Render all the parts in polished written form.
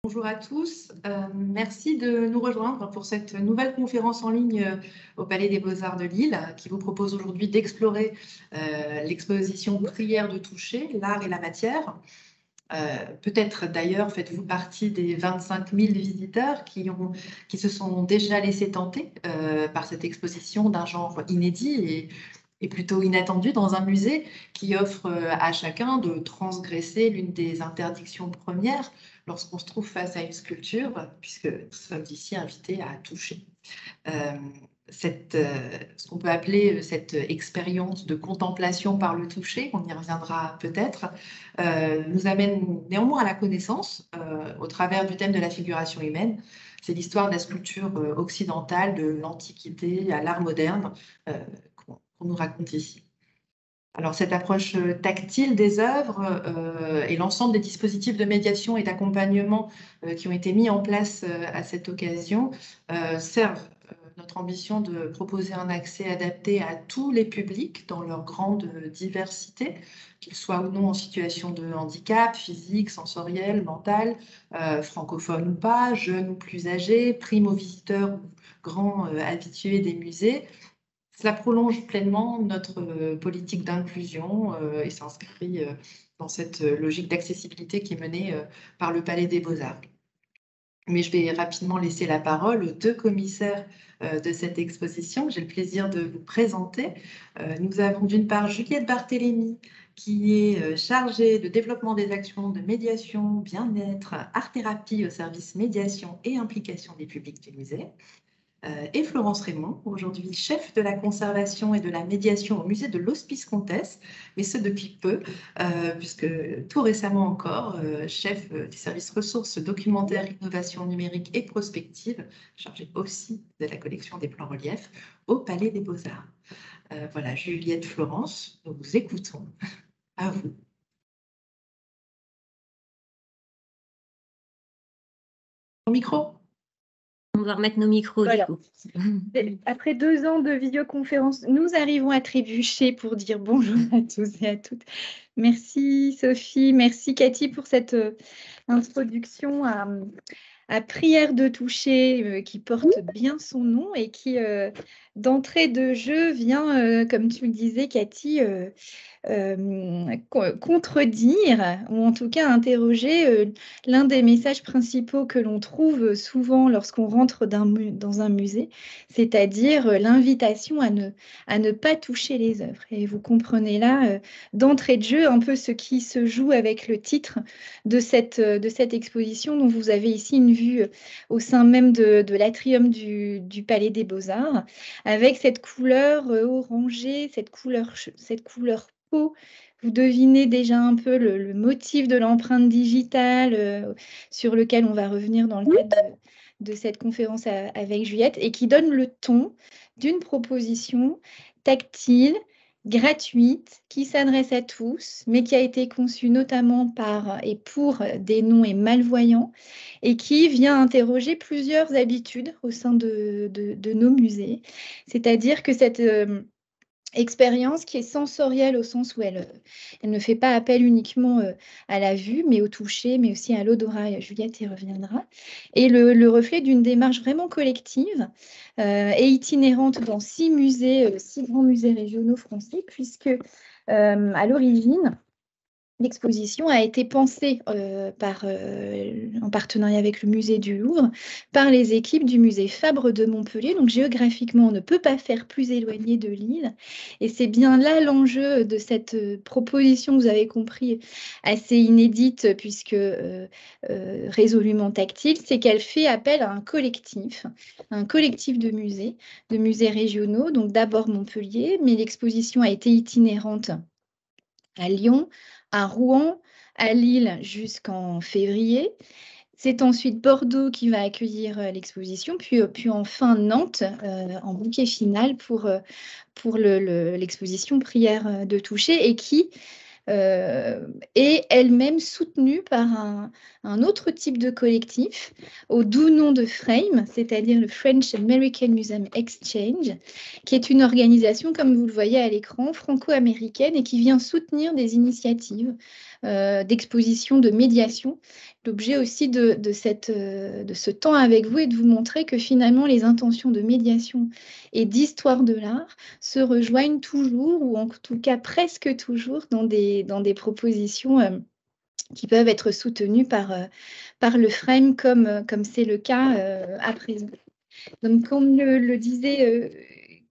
Bonjour à tous. Merci de nous rejoindre pour cette nouvelle conférence en ligne au Palais des Beaux-Arts de Lille qui vous propose aujourd'hui d'explorer l'exposition Prière de toucher, l'art et la matière. Peut-être d'ailleurs faites-vous partie des 25 000 visiteurs qui se sont déjà laissés tenter par cette exposition d'un genre inédit et plutôt inattendu dans un musée qui offre à chacun de transgresser l'une des interdictions premières lorsqu'on se trouve face à une sculpture, puisque nous sommes ici invités à toucher. Ce qu'on peut appeler cette expérience de contemplation par le toucher, on y reviendra peut-être, nous amène néanmoins à la connaissance au travers du thème de la figuration humaine. C'est l'histoire de la sculpture occidentale, de l'Antiquité à l'art moderne qu'on nous raconte ici. Alors, cette approche tactile des œuvres et l'ensemble des dispositifs de médiation et d'accompagnement qui ont été mis en place à cette occasion servent notre ambition de proposer un accès adapté à tous les publics dans leur grande diversité, qu'ils soient ou non en situation de handicap physique, sensoriel, mental, francophones ou pas, jeunes ou plus âgés, primo-visiteurs ou grands habitués des musées. Cela prolonge pleinement notre politique d'inclusion et s'inscrit dans cette logique d'accessibilité qui est menée par le Palais des Beaux-Arts. Mais je vais rapidement laisser la parole aux deux commissaires de cette exposition que j'ai le plaisir de vous présenter. Nous avons d'une part Juliette Barthélémy, qui est chargée de développement des actions de médiation, bien-être, art-thérapie au service médiation et implication des publics du musée. Et Florence Raymond, aujourd'hui chef de la conservation et de la médiation au musée de l'Hospice Comtesse, mais ce depuis peu, puisque tout récemment encore, chef du service ressources documentaires, innovation numérique et prospective, chargé aussi de la collection des plans reliefs au Palais des Beaux-Arts. Voilà, Juliette, Florence, nous vous écoutons. À vous. Ton micro. On va remettre nos micros, voilà. Du coup. Après 2 ans de vidéoconférence, nous arrivons à trébucher pour dire bonjour à tous et à toutes. Merci Sophie, merci Cathy pour cette introduction à Prière de toucher qui porte bien son nom et qui, d'entrée de jeu, vient, comme tu le disais Cathy, contredire ou en tout cas interroger l'un des messages principaux que l'on trouve souvent lorsqu'on rentre dans un musée, c'est-à-dire l'invitation à ne pas toucher les œuvres. Et vous comprenez là, d'entrée de jeu, un peu ce qui se joue avec le titre de cette exposition dont vous avez ici une vue au sein même de l'atrium du Palais des Beaux-Arts, avec cette couleur orangée, cette couleur peau. Vous devinez déjà un peu le motif de l'empreinte digitale sur lequel on va revenir dans le cadre de cette conférence avec Juliette et qui donne le ton d'une proposition tactile, gratuite, qui s'adresse à tous, mais qui a été conçue notamment par et pour des non et malvoyants et qui vient interroger plusieurs habitudes au sein de nos musées. C'est-à-dire que cette expérience qui est sensorielle au sens où elle ne fait pas appel uniquement à la vue, mais au toucher, mais aussi à l'odorat. Juliette y reviendra. Et le reflet d'une démarche vraiment collective et itinérante dans 6 musées, 6 grands musées régionaux français, puisque à l'origine, l'exposition a été pensée en partenariat avec le musée du Louvre par les équipes du musée Fabre de Montpellier. Donc géographiquement, on ne peut pas faire plus éloigné de Lille. Et c'est bien là l'enjeu de cette proposition, vous avez compris, assez inédite puisque résolument tactile, c'est qu'elle fait appel à un collectif de musées régionaux. Donc d'abord Montpellier, mais l'exposition a été itinérante à Lyon, à Rouen, à Lille jusqu'en février. C'est ensuite Bordeaux qui va accueillir l'exposition, puis enfin Nantes en bouquet final pour l'exposition Prière de toucher et qui est elle-même soutenue par un autre type de collectif au doux nom de FRAME, c'est-à-dire le French American Museum Exchange, qui est une organisation, comme vous le voyez à l'écran, franco-américaine et qui vient soutenir des initiatives d'exposition, de médiation l'objet aussi de ce temps avec vous est de vous montrer que finalement les intentions de médiation et d'histoire de l'art se rejoignent toujours, ou en tout cas presque toujours, dans des propositions qui peuvent être soutenues par le frame, comme c'est le cas à présent. Donc, comme le disait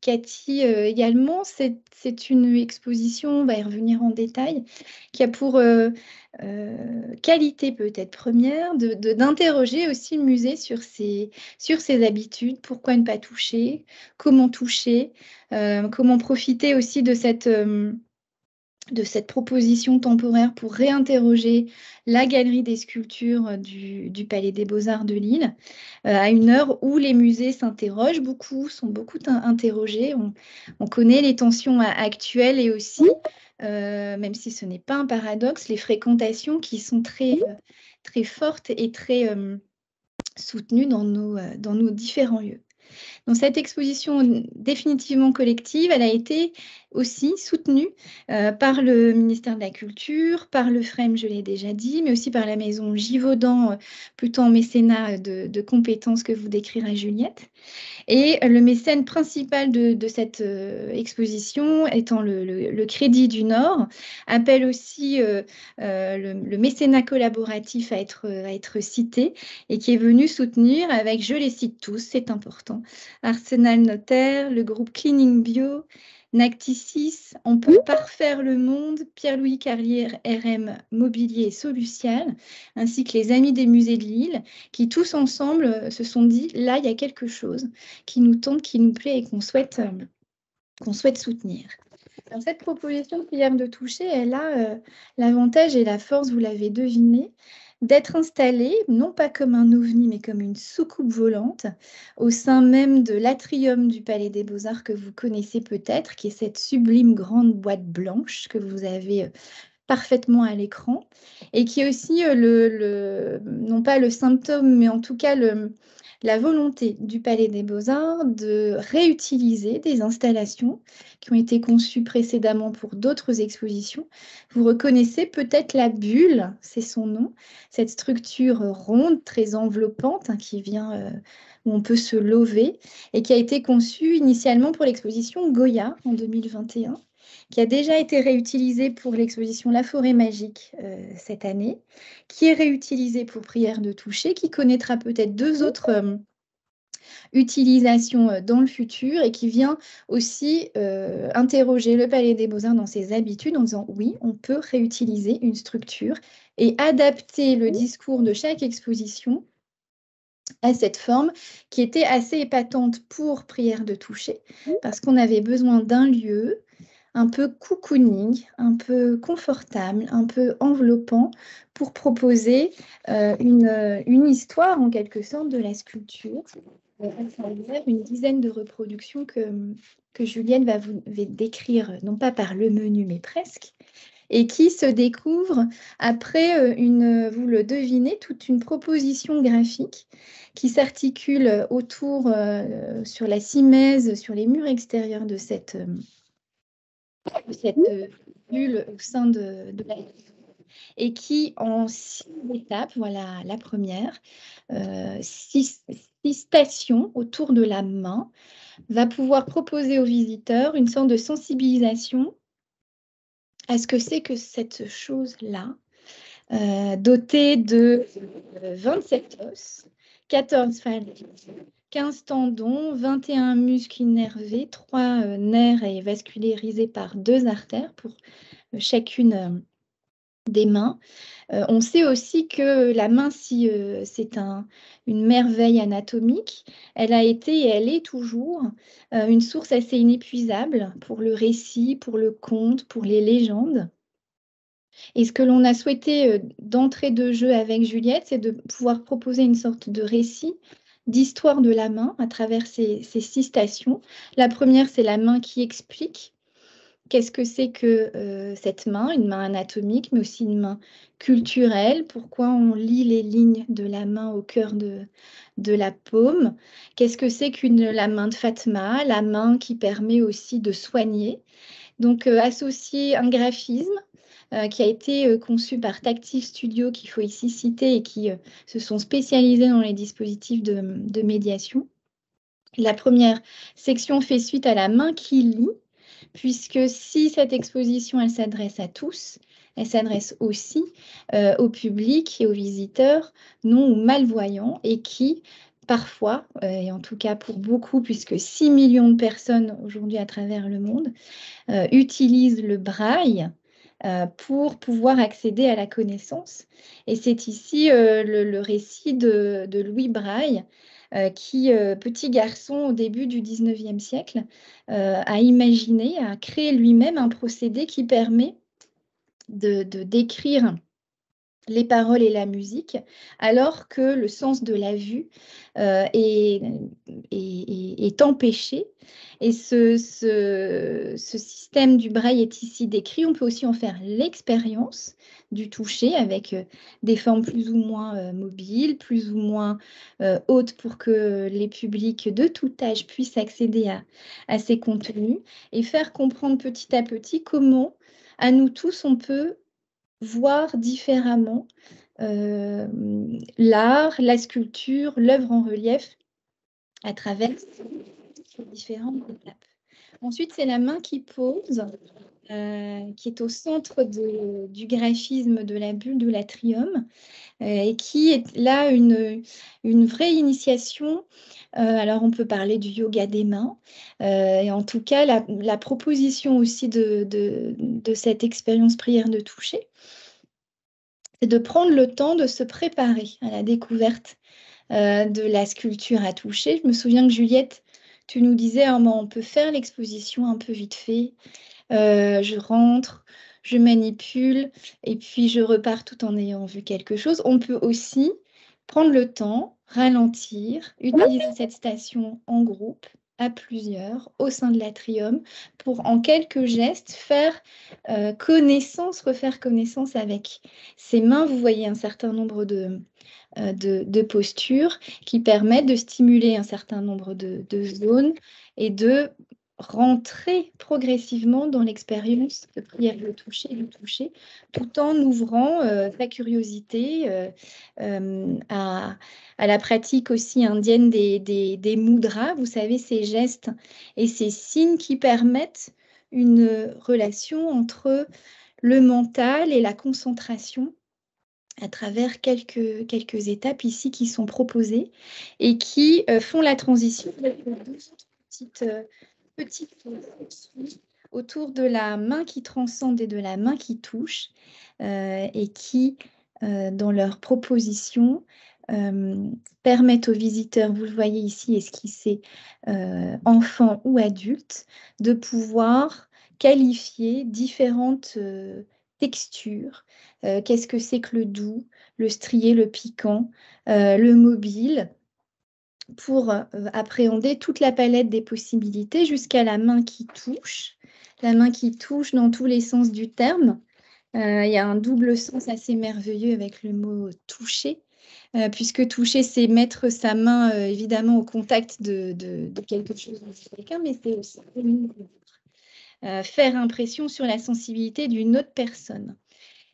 Cathy également, c'est une exposition, on va y revenir en détail, qui a pour qualité peut-être première d'interroger aussi le musée sur ses habitudes, pourquoi ne pas toucher, comment profiter aussi de cette proposition temporaire pour réinterroger la galerie des sculptures du Palais des Beaux-Arts de Lille, à une heure où les musées s'interrogent beaucoup, sont beaucoup interrogés. On connaît les tensions actuelles et aussi, même si ce n'est pas un paradoxe, les fréquentations qui sont très, très fortes et très soutenues dans nos différents lieux. Donc, cette exposition définitivement collective, elle a été aussi soutenue par le ministère de la Culture, par le FREMM, je l'ai déjà dit, mais aussi par la maison Givaudan, plutôt en mécénat de compétences que vous décrira Juliette. Et le mécène principal de cette exposition étant le Crédit du Nord, appelle aussi le mécénat collaboratif à être cité et qui est venu soutenir avec, je les cite tous, c'est important, Arsenal Notaire, le groupe Cleaning Bio, Nacticis, On peut parfaire le monde, Pierre-Louis Carlier, RM Mobilier et Solucial, ainsi que les Amis des musées de Lille, qui tous ensemble se sont dit, là, il y a quelque chose qui nous tente, qui nous plaît et qu'on souhaite soutenir. Alors, cette proposition de prière de toucher, elle a l'avantage et la force, vous l'avez deviné, d'être installée, non pas comme un ovni, mais comme une soucoupe volante, au sein même de l'atrium du Palais des Beaux-Arts que vous connaissez peut-être, qui est cette sublime grande boîte blanche que vous avez parfaitement à l'écran, et qui est aussi non pas le symptôme, mais en tout cas la volonté du Palais des Beaux-Arts de réutiliser des installations qui ont été conçues précédemment pour d'autres expositions. Vous reconnaissez peut-être la bulle, c'est son nom, cette structure ronde, très enveloppante, qui vient où on peut se lever, et qui a été conçue initialement pour l'exposition Goya en 2021. Qui a déjà été réutilisée pour l'exposition La Forêt Magique cette année, qui est réutilisée pour Prière de toucher, qui connaîtra peut-être 2 autres utilisations dans le futur et qui vient aussi interroger le Palais des Beaux-Arts dans ses habitudes en disant oui, on peut réutiliser une structure et adapter le discours de chaque exposition à cette forme qui était assez épatante pour Prière de toucher, parce qu'on avait besoin d'un lieu un peu cocooning, un peu confortable, un peu enveloppant pour proposer une histoire en quelque sorte de la sculpture. Une dizaine de reproductions que Juliette va vous décrire, non pas par le menu, mais presque, et qui se découvre après vous le devinez, toute une proposition graphique qui s'articule autour, sur la simèse, sur les murs extérieurs de cette bulle au sein de la et qui, en 6 étapes, voilà la première, 6 stations autour de la main, va pouvoir proposer aux visiteurs une sorte de sensibilisation à ce que c'est que cette chose-là, dotée de 27 os, 14 phalanges, 15 tendons, 21 muscles innervés, 3 nerfs et vascularisés par 2 artères pour chacune des mains. On sait aussi que la main, si c'est une merveille anatomique, elle a été et elle est toujours une source assez inépuisable pour le récit, pour le conte, pour les légendes. Et ce que l'on a souhaité d'entrée de jeu avec Juliette, c'est de pouvoir proposer une sorte de récit d'histoire de la main à travers ces 6 stations. La première, c'est la main qui explique. Qu'est-ce que c'est que cette main, une main anatomique, mais aussi une main culturelle? Pourquoi on lit les lignes de la main au cœur de la paume? Qu'est-ce que c'est la main de Fatma, la main qui permet aussi de soigner? Donc, associer un graphisme, qui a été conçu par Tactile Studio, qu'il faut ici citer, et qui se sont spécialisés dans les dispositifs de médiation. La première section fait suite à la main qui lit, puisque si cette exposition, elle s'adresse à tous, elle s'adresse aussi au public et aux visiteurs non ou malvoyants et qui, parfois, et en tout cas pour beaucoup, puisque 6 millions de personnes aujourd'hui à travers le monde, utilisent le braille pour pouvoir accéder à la connaissance. Et c'est ici le récit de Louis Braille, qui, petit garçon au début du 19e siècle, a imaginé, a créé lui-même un procédé qui permet de décrire les paroles et la musique, alors que le sens de la vue est empêché. Et ce système du braille est ici décrit. On peut aussi en faire l'expérience du toucher avec des formes plus ou moins mobiles, plus ou moins hautes pour que les publics de tout âge puissent accéder à ces contenus et faire comprendre petit à petit comment, à nous tous, on peut voir différemment l'art, la sculpture, l'œuvre en relief à travers ces différentes étapes. Ensuite, c'est la main qui pose, qui est au centre du graphisme de la bulle de l'atrium, et qui est là une vraie initiation. Alors, on peut parler du yoga des mains, et en tout cas, la proposition aussi de cette expérience prière de toucher, c'est de prendre le temps de se préparer à la découverte de la sculpture à toucher. Je me souviens que Juliette, tu nous disais, on peut faire l'exposition un peu vite fait. Je rentre, je manipule et puis je repars tout en ayant vu quelque chose. On peut aussi prendre le temps, ralentir, utiliser cette station en groupe, à plusieurs, au sein de l'atrium, pour en quelques gestes faire connaissance, refaire connaissance avec ses mains. Vous voyez un certain nombre de postures qui permettent de stimuler un certain nombre de zones et de rentrer progressivement dans l'expérience de prière du toucher, tout en ouvrant sa curiosité à la pratique aussi indienne des mudras, vous savez, ces gestes et ces signes qui permettent une relation entre le mental et la concentration à travers quelques étapes ici qui sont proposées et qui font la transition avec deux autres petites fonctions autour de la main qui transcende et de la main qui touche et qui, dans leur proposition, permettent aux visiteurs, vous le voyez ici esquissé, enfants ou adultes, de pouvoir qualifier différentes textures. Qu'est-ce que c'est que le doux, le strié, le piquant, le mobile, pour appréhender toute la palette des possibilités jusqu'à la main qui touche dans tous les sens du terme. Il y a un double sens assez merveilleux avec le mot toucher, puisque toucher, c'est mettre sa main évidemment au contact de quelque chose de quelqu'un, mais c'est aussi faire impression sur la sensibilité d'une autre personne.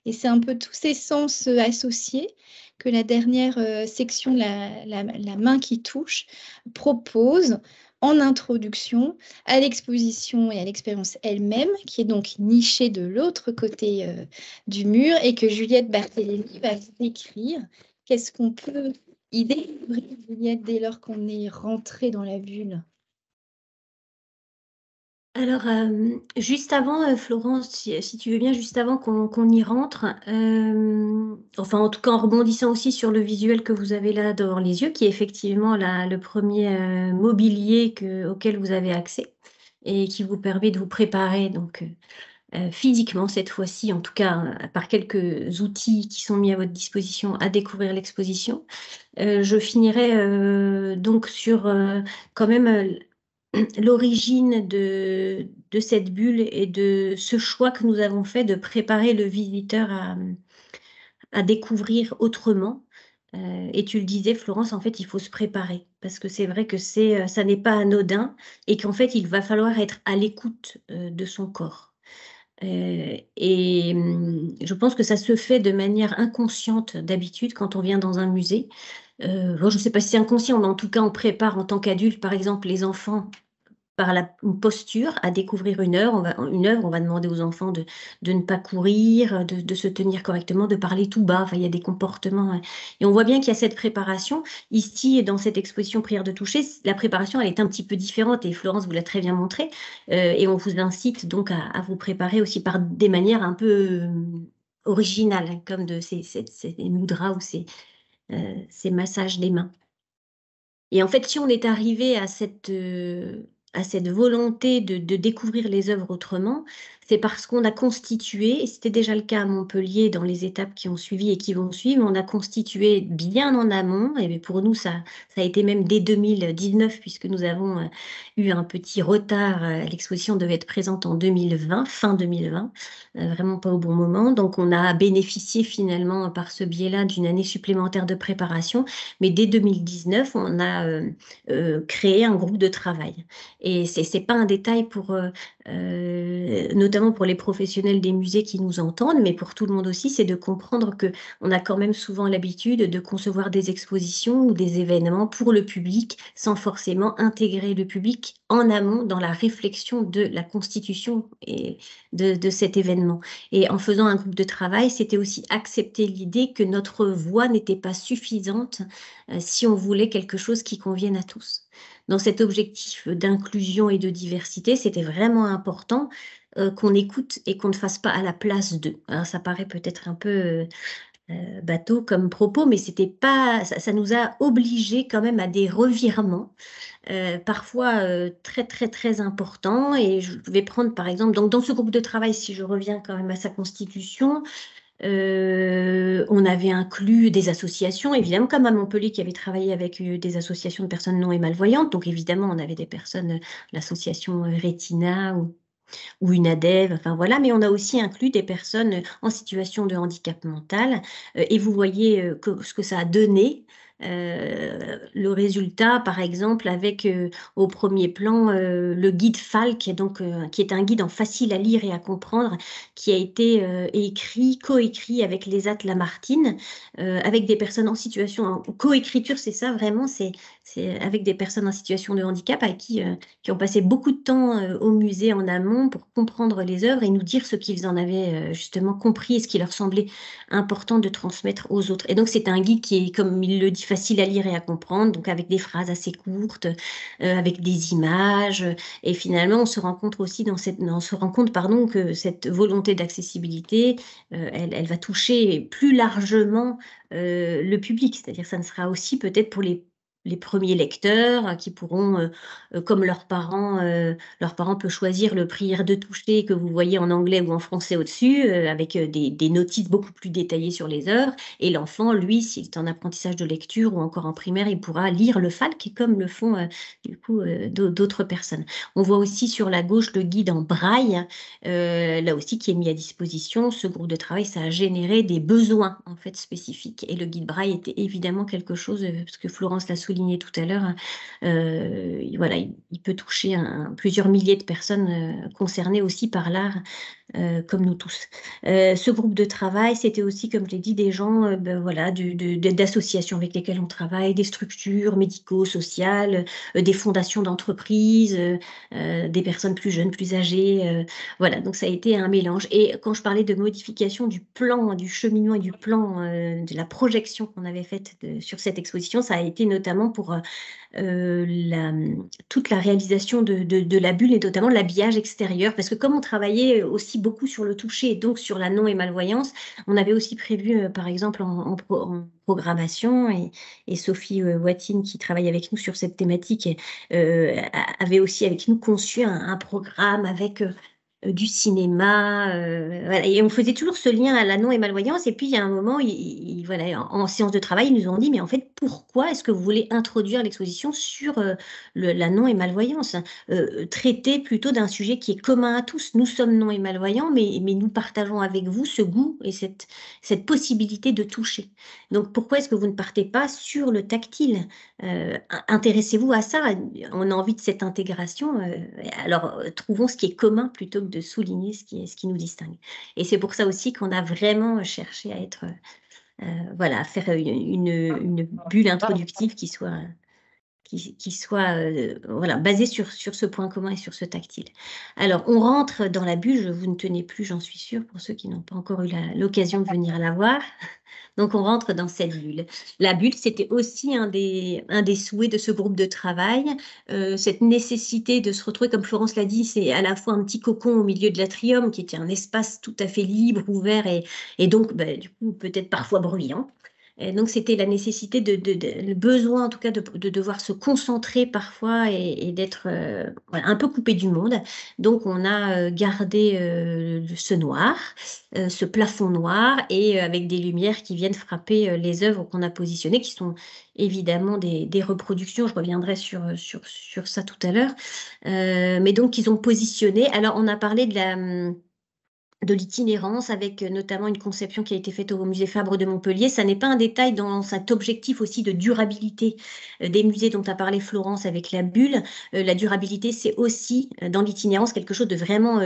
Et c'est un peu tous ces sens associés que la dernière section, la main qui touche, propose en introduction à l'exposition et à l'expérience elle-même, qui est donc nichée de l'autre côté du mur et que Juliette Barthélémy va vous décrire. Qu'est-ce qu'on peut y découvrir, Juliette, dès lors qu'on est rentré dans la bulle? Alors, juste avant, Florence, si tu veux bien, juste avant qu'on y rentre, enfin en tout cas en rebondissant aussi sur le visuel que vous avez là devant les yeux, qui est effectivement le premier mobilier auquel vous avez accès et qui vous permet de vous préparer donc physiquement cette fois-ci, en tout cas par quelques outils qui sont mis à votre disposition à découvrir l'exposition. Je finirai donc sur quand même l'origine de cette bulle et de ce choix que nous avons fait de préparer le visiteur à découvrir autrement. Et tu le disais, Florence, en fait, il faut se préparer parce que c'est vrai que ça n'est pas anodin et qu'en fait, il va falloir être à l'écoute de son corps. Je pense que ça se fait de manière inconsciente d'habitude quand on vient dans un musée. Bon, je ne sais pas si c'est inconscient, mais en tout cas, on prépare en tant qu'adulte, par exemple, les enfants par une posture à découvrir une œuvre. On va demander aux enfants de ne pas courir, de se tenir correctement, de parler tout bas. Enfin, il y a des comportements. Et on voit bien qu'il y a cette préparation. Ici, dans cette exposition Prière de toucher, la préparation, elle est un petit peu différente et Florence vous l'a très bien montré. Et on vous incite donc à vous préparer aussi par des manières un peu originales, hein, comme ces mudras ou ces massages des mains. Et en fait, si on est arrivé à cette volonté de découvrir les œuvres autrement, c'est parce qu'on a constitué, et c'était déjà le cas à Montpellier dans les étapes qui ont suivi et qui vont suivre, on a constitué bien en amont, et pour nous, ça a été même dès 2019, puisque nous avons eu un petit retard. L'exposition devait être présente en 2020, fin 2020, vraiment pas au bon moment. Donc, on a bénéficié finalement par ce biais-là d'une année supplémentaire de préparation. Mais dès 2019, on a créé un groupe de travail. Et c'est pas un détail notamment pour les professionnels des musées qui nous entendent, mais pour tout le monde aussi, c'est de comprendre qu'on a quand même souvent l'habitude de concevoir des expositions ou des événements pour le public sans forcément intégrer le public en amont dans la réflexion de la constitution et de cet événement. Et en faisant un groupe de travail, c'était aussi accepter l'idée que notre voix n'était pas suffisante si on voulait quelque chose qui convienne à tous. Dans cet objectif d'inclusion et de diversité, c'était vraiment important qu'on écoute et qu'on ne fasse pas à la place d'eux. Alors, ça paraît peut-être un peu bateau comme propos, mais c'était pas, ça nous a obligés quand même à des revirements, parfois très très très importants. Et je vais prendre par exemple, donc dans ce groupe de travail, si je reviens quand même à sa constitution, on avait inclus des associations, évidemment, comme à Montpellier, qui avait travaillé avec des associations de personnes non et malvoyantes. Donc, évidemment, on avait des personnes, l'association Retina ou une ADEV, enfin voilà, mais on a aussi inclus des personnes en situation de handicap mental. Et vous voyez ce que ça a donné. Le résultat, par exemple, avec au premier plan le guide Falk, donc, qui est un guide en facile à lire et à comprendre, qui a été coécrit avec Lésat Lamartine, avec des personnes en situation, en coécriture, c'est ça vraiment, c'est avec des personnes en situation de handicap qui ont passé beaucoup de temps au musée en amont pour comprendre les œuvres et nous dire ce qu'ils en avaient justement compris et ce qui leur semblait important de transmettre aux autres. Et donc, c'est un guide qui est, comme il le dit, facile à lire et à comprendre, donc avec des phrases assez courtes, avec des images. Et finalement, on se rend compte aussi que cette volonté d'accessibilité, elle va toucher plus largement le public. C'est-à-dire, ça ne sera aussi peut-être pour les premiers lecteurs qui pourront, comme leurs parents peuvent choisir le prière de toucher que vous voyez en anglais ou en français au-dessus, avec des notices beaucoup plus détaillées sur les œuvres. Et l'enfant, lui, s'il est en apprentissage de lecture ou encore en primaire, il pourra lire le Falk comme le font du coup d'autres personnes. On voit aussi sur la gauche le guide en braille, là aussi qui est mis à disposition. Ce groupe de travail, ça a généré des besoins en fait spécifiques. Et le guide braille était évidemment quelque chose, parce que Florence l'a souligné tout à l'heure, voilà, il peut toucher plusieurs milliers de personnes concernées aussi par l'art, comme nous tous. Ce groupe de travail, c'était aussi, comme je l'ai dit, des gens voilà, d'associations avec lesquelles on travaille, des structures médico-sociales, des fondations d'entreprises, des personnes plus jeunes, plus âgées. Voilà, donc ça a été un mélange. Et quand je parlais de modification du plan, du cheminement et du plan, de la projection qu'on avait faite sur cette exposition, ça a été notamment pour toute la réalisation de la bulle et notamment l'habillage extérieur. Parce que comme on travaillait aussi beaucoup sur le toucher et donc sur la non- et malvoyance, on avait aussi prévu, par exemple, en programmation, et Sophie Watine, qui travaille avec nous sur cette thématique, avait aussi avec nous conçu un programme avec du cinéma, voilà. Et on faisait toujours ce lien à la non et malvoyance. Et puis il y a un moment, voilà, en séance de travail, ils nous ont dit, mais en fait, pourquoi est-ce que vous voulez introduire l'exposition sur la non et malvoyance, traiter plutôt d'un sujet qui est commun à tous. Nous sommes non et malvoyants, mais nous partageons avec vous ce goût et cette possibilité de toucher. Donc pourquoi est-ce que vous ne partez pas sur le tactile? Intéressez-vous à ça. On a envie de cette intégration. Alors trouvons ce qui est commun plutôt que de souligner ce qui nous distingue. Et c'est pour ça aussi qu'on a vraiment cherché à être, voilà, à faire une bulle introductive qui soit voilà, basée sur ce point commun et sur ce tactile. Alors, on rentre dans la bulle, vous ne tenez plus, j'en suis sûre, pour ceux qui n'ont pas encore eu l'occasion de venir la voir. Donc, on rentre dans cette bulle. La bulle, c'était aussi un des souhaits de ce groupe de travail, cette nécessité de se retrouver, comme Florence l'a dit, c'est à la fois un petit cocon au milieu de l'atrium, qui était un espace tout à fait libre, ouvert, et donc, du coup, peut-être parfois bruyant. Et donc, c'était la nécessité, le besoin en tout cas de devoir se concentrer parfois et d'être voilà, un peu coupé du monde. Donc, on a gardé ce noir, ce plafond noir, et avec des lumières qui viennent frapper les œuvres qu'on a positionnées, qui sont évidemment des reproductions. Je reviendrai sur ça tout à l'heure. Mais donc, ils ont positionné. Alors, on a parlé de l'itinérance, avec notamment une conception qui a été faite au musée Fabre de Montpellier. Ça n'est pas un détail dans cet objectif aussi de durabilité des musées dont a parlé Florence avec la bulle. La durabilité, c'est aussi dans l'itinérance quelque chose de vraiment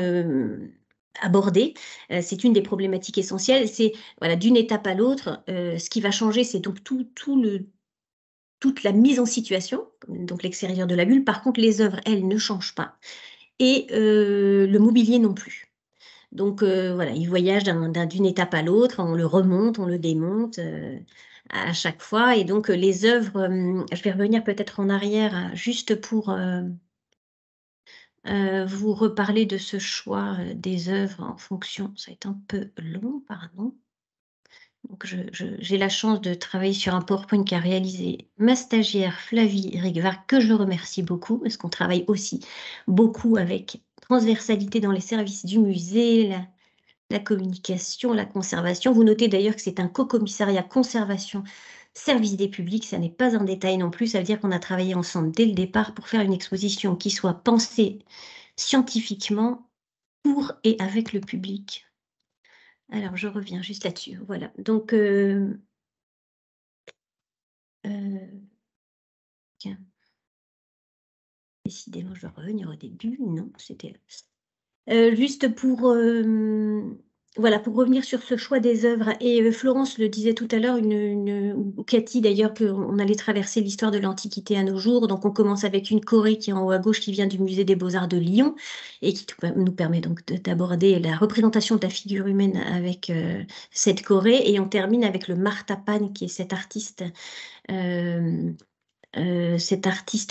abordé. C'est une des problématiques essentielles. C'est voilà, d'une étape à l'autre. Ce qui va changer, c'est donc toute la mise en situation, donc l'extérieur de la bulle. Par contre, les œuvres, elles, ne changent pas. Et le mobilier non plus. Donc voilà, il voyage d'une étape à l'autre, on le remonte, on le démonte à chaque fois. Et donc les œuvres, je vais revenir peut-être en arrière juste pour vous reparler de ce choix des œuvres en fonction. Ça va être un peu long, pardon. Donc j'ai la chance de travailler sur un PowerPoint qu'a réalisé ma stagiaire Flavie Rigvar, que je remercie beaucoup, parce qu'on travaille aussi beaucoup avec transversalité dans les services du musée, la communication, la conservation. Vous notez d'ailleurs que c'est un co-commissariat conservation service des publics, ça n'est pas un détail non plus, ça veut dire qu'on a travaillé ensemble dès le départ pour faire une exposition qui soit pensée scientifiquement pour et avec le public. Alors, je reviens juste là-dessus. Voilà. Donc, tiens. Décidément, je dois revenir au début. Non, c'était juste pour voilà, pour revenir sur ce choix des œuvres. Et Florence le disait tout à l'heure, ou Cathy d'ailleurs, qu'on allait traverser l'histoire de l'Antiquité à nos jours. Donc, on commence avec une Corée qui est en haut à gauche, qui vient du musée des Beaux-Arts de Lyon et qui nous permet donc d'aborder la représentation de la figure humaine avec cette Corée. Et on termine avec le Martapan, qui est cette artiste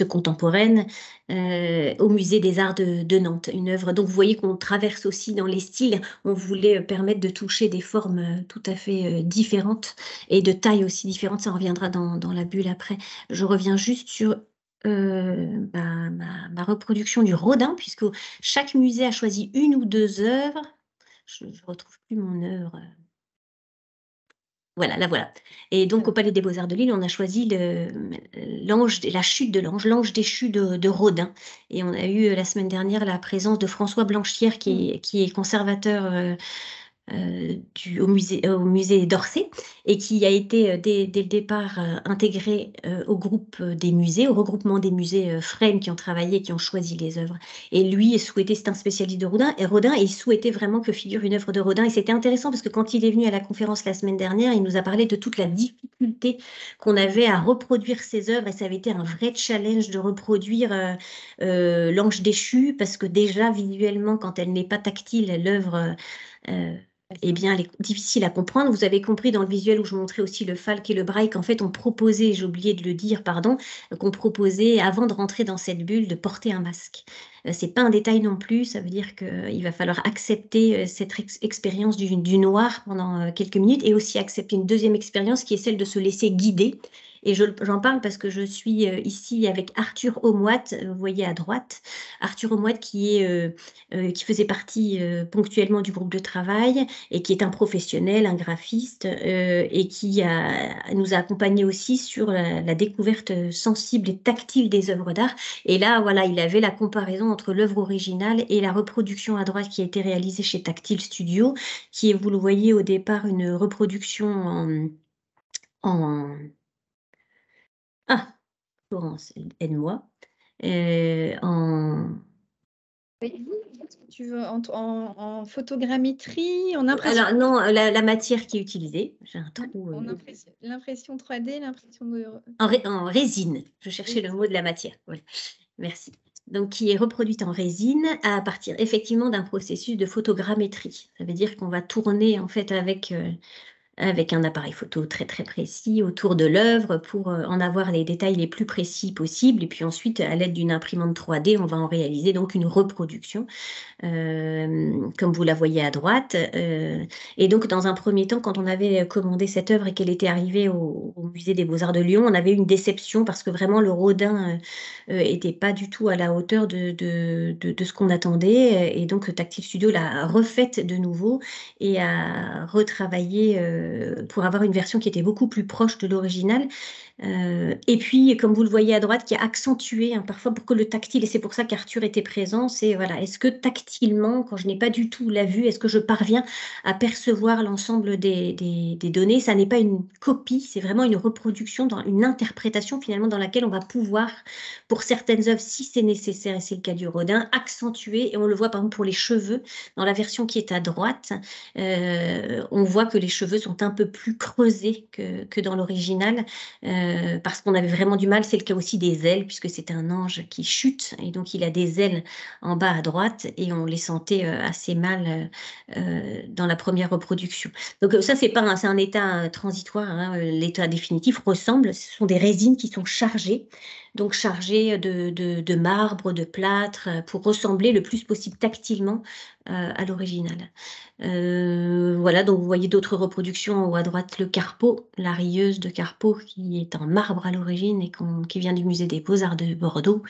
contemporaine au musée des Arts de Nantes, une œuvre. Donc vous voyez qu'on traverse aussi dans les styles, on voulait permettre de toucher des formes tout à fait différentes et de tailles aussi différentes, ça reviendra dans la bulle après. Je reviens juste sur ma reproduction du Rodin, puisque chaque musée a choisi une ou deux œuvres. Je ne retrouve plus mon œuvre. Voilà, la voilà. Et donc, au Palais des Beaux-Arts de Lille, on a choisi la chute de l'ange, l'ange déchu de Rodin. Et on a eu la semaine dernière la présence de François Blanchière, qui est conservateur au musée d'Orsay, et qui a été dès le départ intégré au groupe des musées, au regroupement des musées Frêne qui ont travaillé, qui ont choisi les œuvres. Et lui souhaitait, c'est un spécialiste de Rodin, et il souhaitait vraiment que figure une œuvre de Rodin. Et c'était intéressant parce que quand il est venu à la conférence la semaine dernière, il nous a parlé de toute la difficulté qu'on avait à reproduire ces œuvres, et ça avait été un vrai challenge de reproduire l'ange déchu, parce que déjà visuellement, quand elle n'est pas tactile, l'œuvre eh bien, elle est difficile à comprendre. Vous avez compris dans le visuel où je montrais aussi le falque et le braille qu'en fait, on proposait, j'ai oublié de le dire, pardon, qu'on proposait, avant de rentrer dans cette bulle, de porter un masque. C'est pas un détail non plus, ça veut dire qu'il va falloir accepter cette expérience du noir pendant quelques minutes, et aussi accepter une deuxième expérience qui est celle de se laisser guider. Et j'en parle parce que je suis ici avec Arthur Aumoit, vous voyez à droite, Arthur Aumoit qui faisait partie ponctuellement du groupe de travail, et qui est un professionnel, un graphiste, et qui nous a accompagnés aussi sur la découverte sensible et tactile des œuvres d'art. Et là, voilà, il avait la comparaison entre l'œuvre originale et la reproduction à droite qui a été réalisée chez Tactile Studio, qui est, vous le voyez au départ, une reproduction Ah, Florence, aide-moi. En Oui. Tu veux en photogrammétrie, en impression, Alors non, la matière qui est utilisée, j'ai un trou. en l'impression 3D, l'impression de... En résine. Je cherchais le mot de la matière. Voilà. Merci. Donc, qui est reproduite en résine à partir effectivement d'un processus de photogrammétrie. Ça veut dire qu'on va tourner en fait avec un appareil photo très très précis autour de l'œuvre pour en avoir les détails les plus précis possibles. Et puis ensuite, à l'aide d'une imprimante 3D, on va en réaliser donc une reproduction comme vous la voyez à droite. Et donc, dans un premier temps, quand on avait commandé cette œuvre et qu'elle était arrivée au Musée des Beaux-Arts de Lyon, on avait une déception parce que vraiment le Rodin était pas du tout à la hauteur de ce qu'on attendait. Et donc, Tactile Studio l'a refaite de nouveau et a retravaillé pour avoir une version qui était beaucoup plus proche de l'original. Et puis, comme vous le voyez à droite, qui a accentué parfois pour que le tactile, et c'est pour ça qu'Arthur était présent, c'est voilà, est-ce que tactilement, quand je n'ai pas du tout la vue, est-ce que je parviens à percevoir l'ensemble des données? Ça n'est pas une copie, c'est vraiment une reproduction, une interprétation finalement dans laquelle on va pouvoir, pour certaines œuvres, si c'est nécessaire, et c'est le cas du Rodin, accentuer, et on le voit par exemple pour les cheveux, dans la version qui est à droite, on voit que les cheveux sont un peu plus creusés que dans l'original. Parce qu'on avait vraiment du mal. C'est le cas aussi des ailes, puisque c'est un ange qui chute, et donc il a des ailes en bas à droite, et on les sentait assez mal dans la première reproduction. Donc ça, c'est un état transitoire, hein. L'état définitif ressemble, ce sont des résines qui sont chargées, donc chargées de marbre, de plâtre, pour ressembler le plus possible tactilement à l'original. Voilà, donc vous voyez d'autres reproductions en haut à droite, le Carpeau, la rieuse de Carpeau, qui est en marbre à l'origine et qui vient du musée des Beaux-Arts de Bordeaux,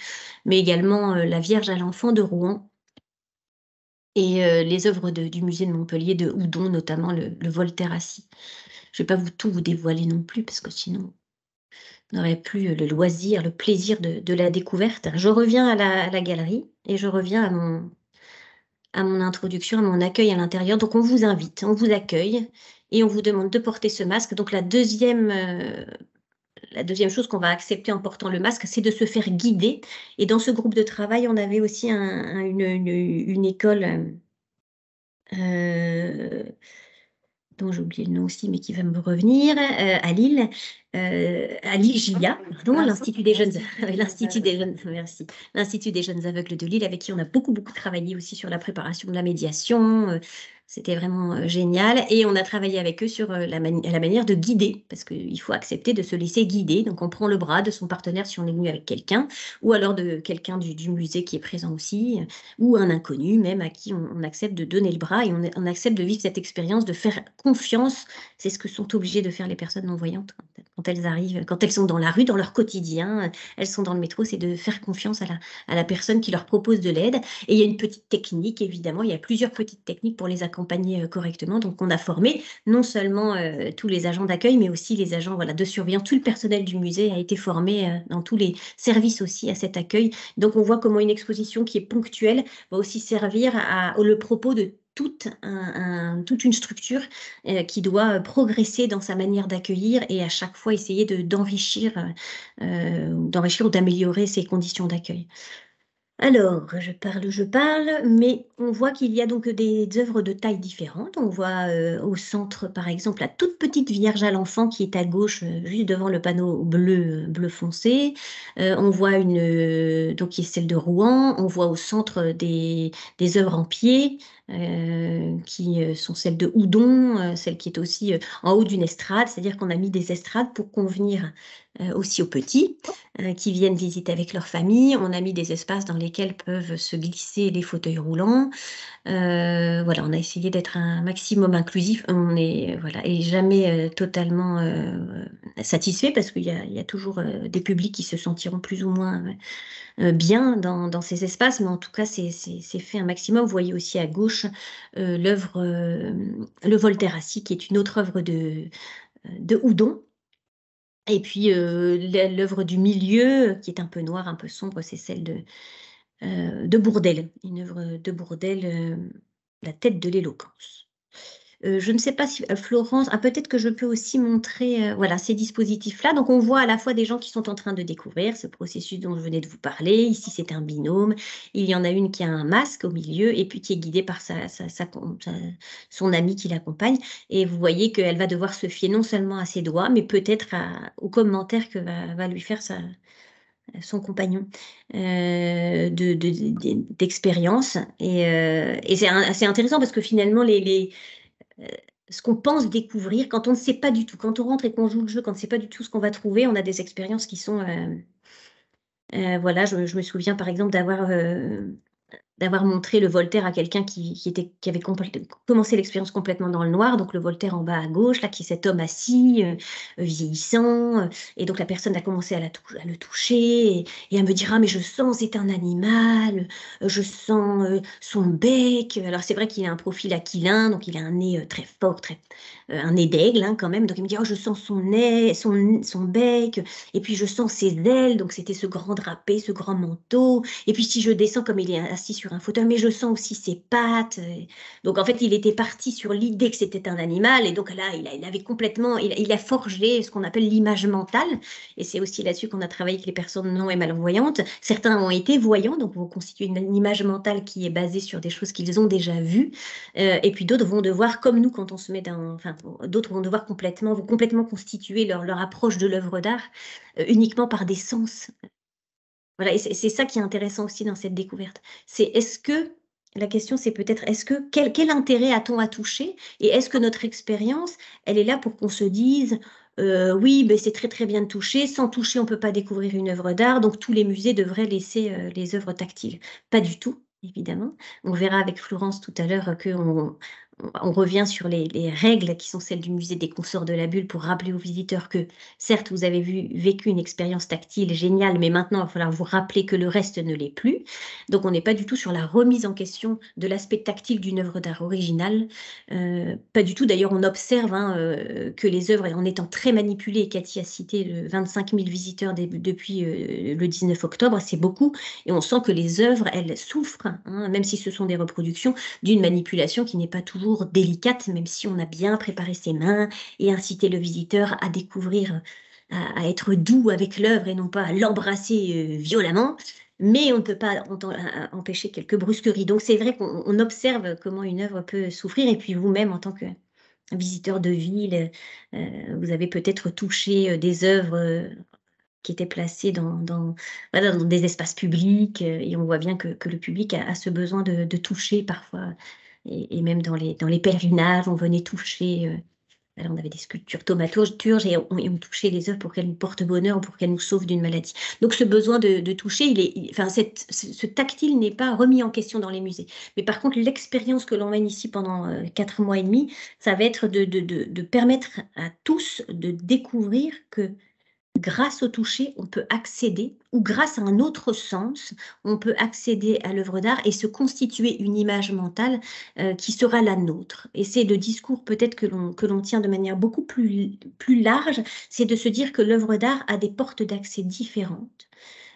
mais également la Vierge à l'Enfant de Rouen et les œuvres du musée de Montpellier de Houdon, notamment le Voltaire assis. Je ne vais pas tout vous dévoiler non plus, parce que sinon, on n'aurait plus le loisir, le plaisir de la découverte. Je reviens à la galerie et je reviens à mon introduction, à mon accueil à l'intérieur. Donc, on vous invite, on vous accueille et on vous demande de porter ce masque. Donc, la deuxième chose qu'on va accepter en portant le masque, c'est de se faire guider. Et dans ce groupe de travail, on avait aussi une école dont j'ai oublié le nom aussi, mais qui va me revenir, à Lille, GIA, pardon, l'Institut des jeunes, merci, l'Institut des jeunes aveugles de Lille, avec qui on a beaucoup travaillé aussi sur la préparation de la médiation. C'était vraiment génial. Et on a travaillé avec eux sur la manière de guider, parce qu'il faut accepter de se laisser guider. Donc, on prend le bras de son partenaire si on est venu avec quelqu'un, ou alors de quelqu'un du musée qui est présent aussi, ou un inconnu même à qui on accepte de donner le bras et on accepte de vivre cette expérience, de faire confiance. C'est ce que sont obligées de faire les personnes non-voyantes quand elles arrivent, quand elles sont dans la rue, dans leur quotidien, elles sont dans le métro, c'est de faire confiance à la personne qui leur propose de l'aide. Et il y a une petite technique, évidemment, il y a plusieurs petites techniques pour les accompagner correctement. Donc, on a formé non seulement tous les agents d'accueil, mais aussi les agents de surveillance. Tout le personnel du musée a été formé dans tous les services aussi à cet accueil. Donc, on voit comment une exposition qui est ponctuelle va aussi servir le propos de toute une structure qui doit progresser dans sa manière d'accueillir et à chaque fois essayer d'enrichir ou d'améliorer ses conditions d'accueil. Alors, je parle, mais on voit qu'il y a donc des œuvres de taille différentes. On voit au centre, par exemple, la toute petite Vierge à l'Enfant qui est à gauche, juste devant le panneau bleu foncé. On voit donc qui est celle de Rouen. On voit au centre des œuvres en pied, qui sont celles de Houdon, celle qui est aussi en haut d'une estrade, c'est-à-dire qu'on a mis des estrades pour convenir aussi aux petits qui viennent visiter avec leur famille. On a mis des espaces dans lesquels peuvent se glisser les fauteuils roulants. Voilà, on a essayé d'être un maximum inclusif. On est et jamais totalement satisfait parce qu'il y a toujours des publics qui se sentiront plus ou moins bien dans ces espaces, mais en tout cas, c'est fait un maximum. Vous voyez aussi à gauche l'œuvre Le Voltaire assis, qui est une autre œuvre de Houdon. Et puis l'œuvre du milieu, qui est un peu noire, un peu sombre, c'est celle de Bourdelle, une œuvre de Bourdelle, La tête de l'éloquence. Je ne sais pas si Florence, peut-être que je peux aussi montrer voilà, ces dispositifs-là. Donc, on voit à la fois des gens qui sont en train de découvrir ce processus dont je venais de vous parler. Ici, c'est un binôme. Il y en a une qui a un masque au milieu et puis qui est guidée par son amie qui l'accompagne. Et vous voyez qu'elle va devoir se fier non seulement à ses doigts, mais peut-être aux commentaires que va lui faire son compagnon d'expérience. Et c'est intéressant parce que finalement, ce qu'on pense découvrir, quand on ne sait pas du tout, quand on rentre et qu'on joue le jeu, quand on ne sait pas du tout ce qu'on va trouver, on a des expériences qui sont... voilà, je me souviens par exemple d'avoir montré le Voltaire à quelqu'un qui avait commencé l'expérience complètement dans le noir, donc le Voltaire en bas à gauche, là, qui est cet homme assis, vieillissant, et donc la personne a commencé à le toucher, et à me dire, ah mais je sens, c'est un animal, je sens son bec, alors c'est vrai qu'il a un profil aquilin, donc il a un nez très fort, un nez d'aigle hein, quand même, donc il me dit, oh je sens son nez, son bec, et puis je sens ses ailes, donc c'était ce grand drapé, ce grand manteau, et puis si je descends comme il est assis sur un fauteuil, mais je sens aussi ses pattes. Donc en fait, il était parti sur l'idée que c'était un animal, et donc là, il avait complètement, il a forgé ce qu'on appelle l'image mentale, et c'est aussi là-dessus qu'on a travaillé avec les personnes non et malvoyantes. Certains ont été voyants, donc vont constituer une image mentale qui est basée sur des choses qu'ils ont déjà vues, et puis d'autres vont devoir, comme nous, quand on se met dans, enfin, d'autres vont devoir vont complètement constituer leur approche de l'œuvre d'art uniquement par des sens. Voilà, et c'est ça qui est intéressant aussi dans cette découverte. La question c'est peut-être, quel intérêt a-t-on à toucher? Et est-ce que notre expérience, elle est là pour qu'on se dise, oui, ben c'est très très bien de toucher, sans toucher on ne peut pas découvrir une œuvre d'art, donc tous les musées devraient laisser les œuvres tactiles. Pas du tout, évidemment. On verra avec Florence tout à l'heure on revient sur les règles qui sont celles du musée des consorts de la bulle pour rappeler aux visiteurs que, certes, vous avez vécu une expérience tactile géniale, mais maintenant, il va falloir vous rappeler que le reste ne l'est plus. Donc, on n'est pas du tout sur la remise en question de l'aspect tactile d'une œuvre d'art originale. Pas du tout. D'ailleurs, on observe que les œuvres, en étant très manipulées, Cathy a cité le 25 000 visiteurs depuis le 19 octobre, c'est beaucoup. Et on sent que les œuvres, elles souffrent, hein, même si ce sont des reproductions, d'une manipulation qui n'est pas toujours délicate, même si on a bien préparé ses mains et incité le visiteur à découvrir, à être doux avec l'œuvre et non pas à l'embrasser violemment. Mais on ne peut pas empêcher quelques brusqueries. Donc c'est vrai qu'on observe comment une œuvre peut souffrir. Et puis vous-même, en tant que visiteur de ville, vous avez peut-être touché des œuvres qui étaient placées voilà, dans des espaces publics. Et on voit bien que le public a ce besoin de toucher parfois. Et même dans les pèlerinages, on venait toucher. Alors on avait des sculptures thaumaturges et on touchait les œuvres pour qu'elles nous portent bonheur ou pour qu'elles nous sauvent d'une maladie. Donc ce besoin de toucher, ce tactile n'est pas remis en question dans les musées. Mais par contre, l'expérience que l'on mène ici pendant 4 mois et demi, ça va être de permettre à tous de découvrir que grâce au toucher, on peut accéder, ou grâce à un autre sens, on peut accéder à l'œuvre d'art et se constituer une image mentale qui sera la nôtre. Et c'est le discours peut-être que l'on tient de manière beaucoup plus large, c'est de se dire que l'œuvre d'art a des portes d'accès différentes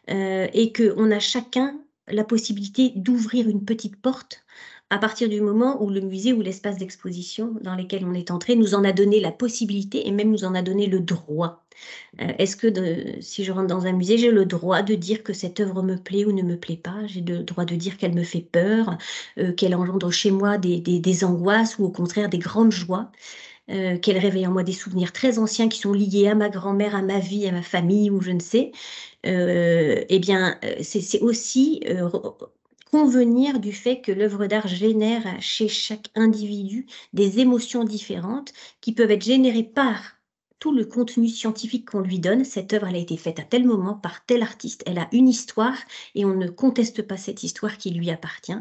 et qu'on a chacun la possibilité d'ouvrir une petite porte à partir du moment où le musée ou l'espace d'exposition dans lequel on est entré nous en a donné la possibilité et même nous en a donné le droit. Est-ce que si je rentre dans un musée, j'ai le droit de dire que cette œuvre me plaît ou ne me plaît pas? J'ai le droit de dire qu'elle me fait peur, qu'elle engendre chez moi des angoisses ou au contraire des grandes joies, qu'elle réveille en moi des souvenirs très anciens qui sont liés à ma grand-mère, à ma vie, à ma famille ou je ne sais. Eh bien, c'est aussi convenir du fait que l'œuvre d'art génère chez chaque individu des émotions différentes qui peuvent être générées par tout le contenu scientifique qu'on lui donne. Cette œuvre, elle a été faite à tel moment par tel artiste. Elle a une histoire et on ne conteste pas cette histoire qui lui appartient.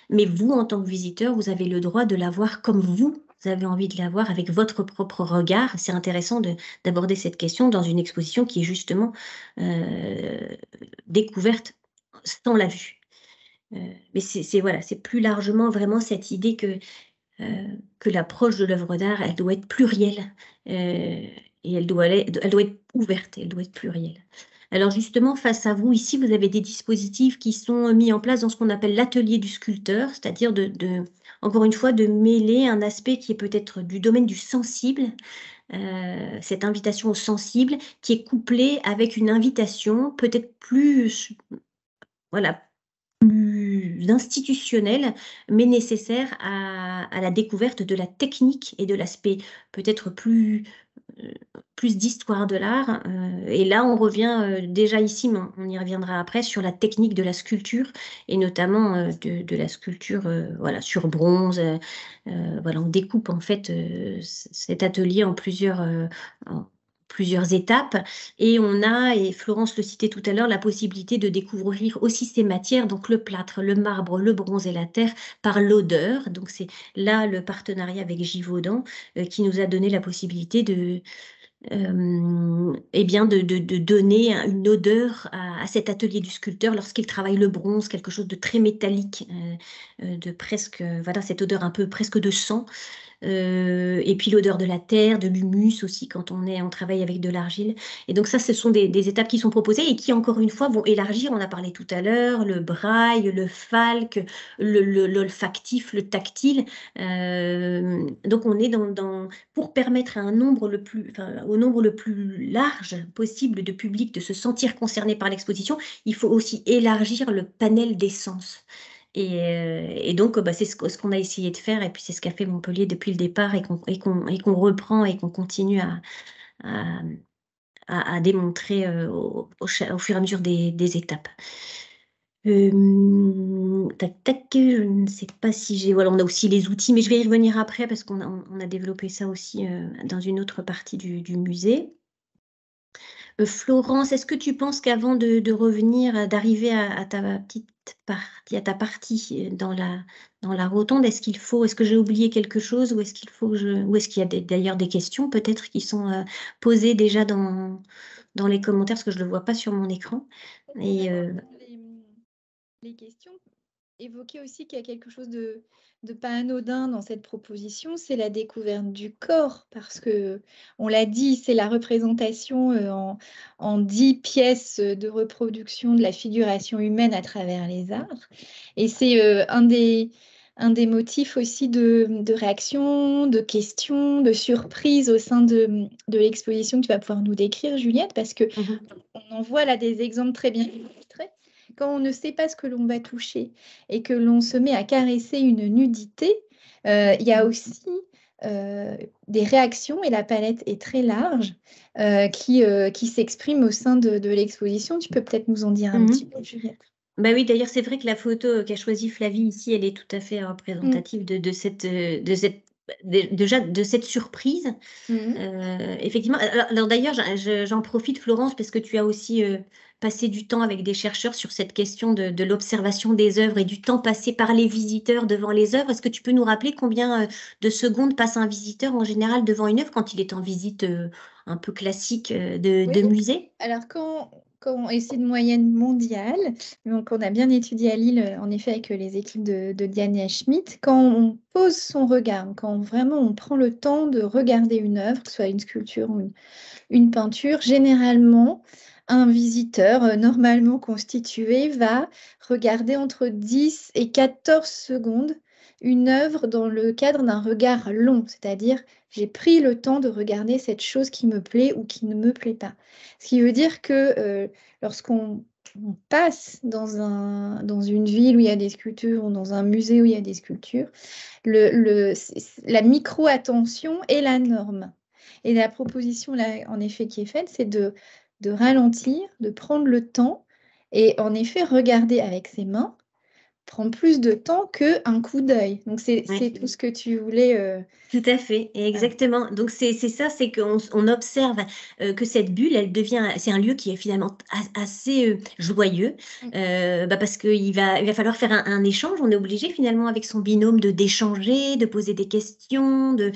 Mais vous, en tant que visiteur, vous avez le droit de la voir comme vous avez envie de la voir avec votre propre regard. C'est intéressant d'aborder cette question dans une exposition qui est justement découverte sans la vue. Mais c'est plus largement vraiment cette idée que l'approche de l'œuvre d'art, elle doit être plurielle et elle doit être ouverte, elle doit être plurielle. Alors justement, face à vous, ici, vous avez des dispositifs qui sont mis en place dans ce qu'on appelle l'atelier du sculpteur, c'est-à-dire encore une fois, de mêler un aspect qui est peut-être du domaine du sensible, cette invitation au sensible, qui est couplée avec une invitation peut-être plus, voilà, plus institutionnelle, mais nécessaire à la découverte de la technique et de l'aspect peut-être plus d'histoire de l'art. Et là, on revient déjà ici, mais on y reviendra après, sur la technique de la sculpture, et notamment de la sculpture voilà, sur bronze. Voilà, on découpe en fait cet atelier en plusieurs étapes. Et on a, et Florence le citait tout à l'heure, la possibilité de découvrir aussi ces matières, donc le plâtre, le marbre, le bronze et la terre, par l'odeur. Donc c'est là le partenariat avec Givaudan qui nous a donné la possibilité eh bien de donner une odeur à cet atelier du sculpteur lorsqu'il travaille le bronze, quelque chose de très métallique, de presque, voilà, cette odeur un peu presque de sang. Et puis l'odeur de la terre, de l'humus aussi quand on travaille avec de l'argile. Et donc ça, ce sont des étapes qui sont proposées et qui, encore une fois, vont élargir, on a parlé tout à l'heure, le braille, le falque, l'olfactif, le tactile. Donc on est pour permettre à au nombre le plus large possible de public de se sentir concerné par l'exposition, il faut aussi élargir le panel des sens. Et donc, c'est ce qu'on a essayé de faire, et puis c'est ce qu'a fait Montpellier depuis le départ, et qu'on reprend et qu'on continue à démontrer au fur et à mesure des étapes. Tac, tac, je ne sais pas si j'ai... Voilà, on a aussi les outils, mais je vais y revenir après parce qu'on a développé ça aussi dans une autre partie du musée. Florence, est-ce que tu penses qu'avant de revenir, d'arriver à ta petite partie, à ta partie dans la rotonde, est-ce que j'ai oublié quelque chose, ou est-ce qu'il y a d'ailleurs des questions peut-être qui sont posées déjà dans les commentaires, parce que je ne le vois pas sur mon écran. Et, les questions évoquer aussi qu'il y a quelque chose de pas anodin dans cette proposition, c'est la découverte du corps, parce que, on l'a dit, c'est la représentation en 10 pièces de reproduction de la figuration humaine à travers les arts. Et c'est un des motifs aussi de réaction, de questions, de surprise au sein de l'exposition que tu vas pouvoir nous décrire, Juliette, parce que on en voit là des exemples très bien illustrés. Quand on ne sait pas ce que l'on va toucher et que l'on se met à caresser une nudité, il y a aussi des réactions, et la palette est très large, qui s'expriment au sein de l'exposition. Tu peux peut-être nous en dire un petit peu, Juliette? Bah oui, d'ailleurs, c'est vrai que la photo qu'a choisie Flavie ici, elle est tout à fait représentative de cette surprise. Effectivement. Alors d'ailleurs, j'en profite, Florence, parce que tu as aussi passé du temps avec des chercheurs sur cette question de l'observation des œuvres et du temps passé par les visiteurs devant les œuvres. Est-ce que tu peux nous rappeler combien de secondes passe un visiteur en général devant une œuvre quand il est en visite un peu classique de musée? Alors, et c'est une moyenne mondiale, donc on a bien étudié à Lille, en effet, avec les équipes de Diana Schmidt, quand on pose son regard, quand vraiment on prend le temps de regarder une œuvre, que ce soit une sculpture ou une peinture, généralement, un visiteur normalement constitué va regarder entre 10 et 14 secondes une œuvre dans le cadre d'un regard long, c'est-à-dire j'ai pris le temps de regarder cette chose qui me plaît ou qui ne me plaît pas. Ce qui veut dire que lorsqu'on passe dans une ville où il y a des sculptures ou dans un musée où il y a des sculptures, la micro-attention est la norme. Et la proposition, là, en effet, qui est faite, c'est de ralentir, de prendre le temps, et en effet, regarder avec ses mains prend plus de temps qu'un coup d'œil. Donc, c'est tout ce que tu voulais... Tout à fait, exactement. Donc c'est ça, c'est qu'on observe que cette bulle, elle devient, c'est un lieu qui est finalement assez joyeux, parce qu'il va falloir faire un échange. On est obligé finalement avec son binôme d'échanger, de poser des questions, de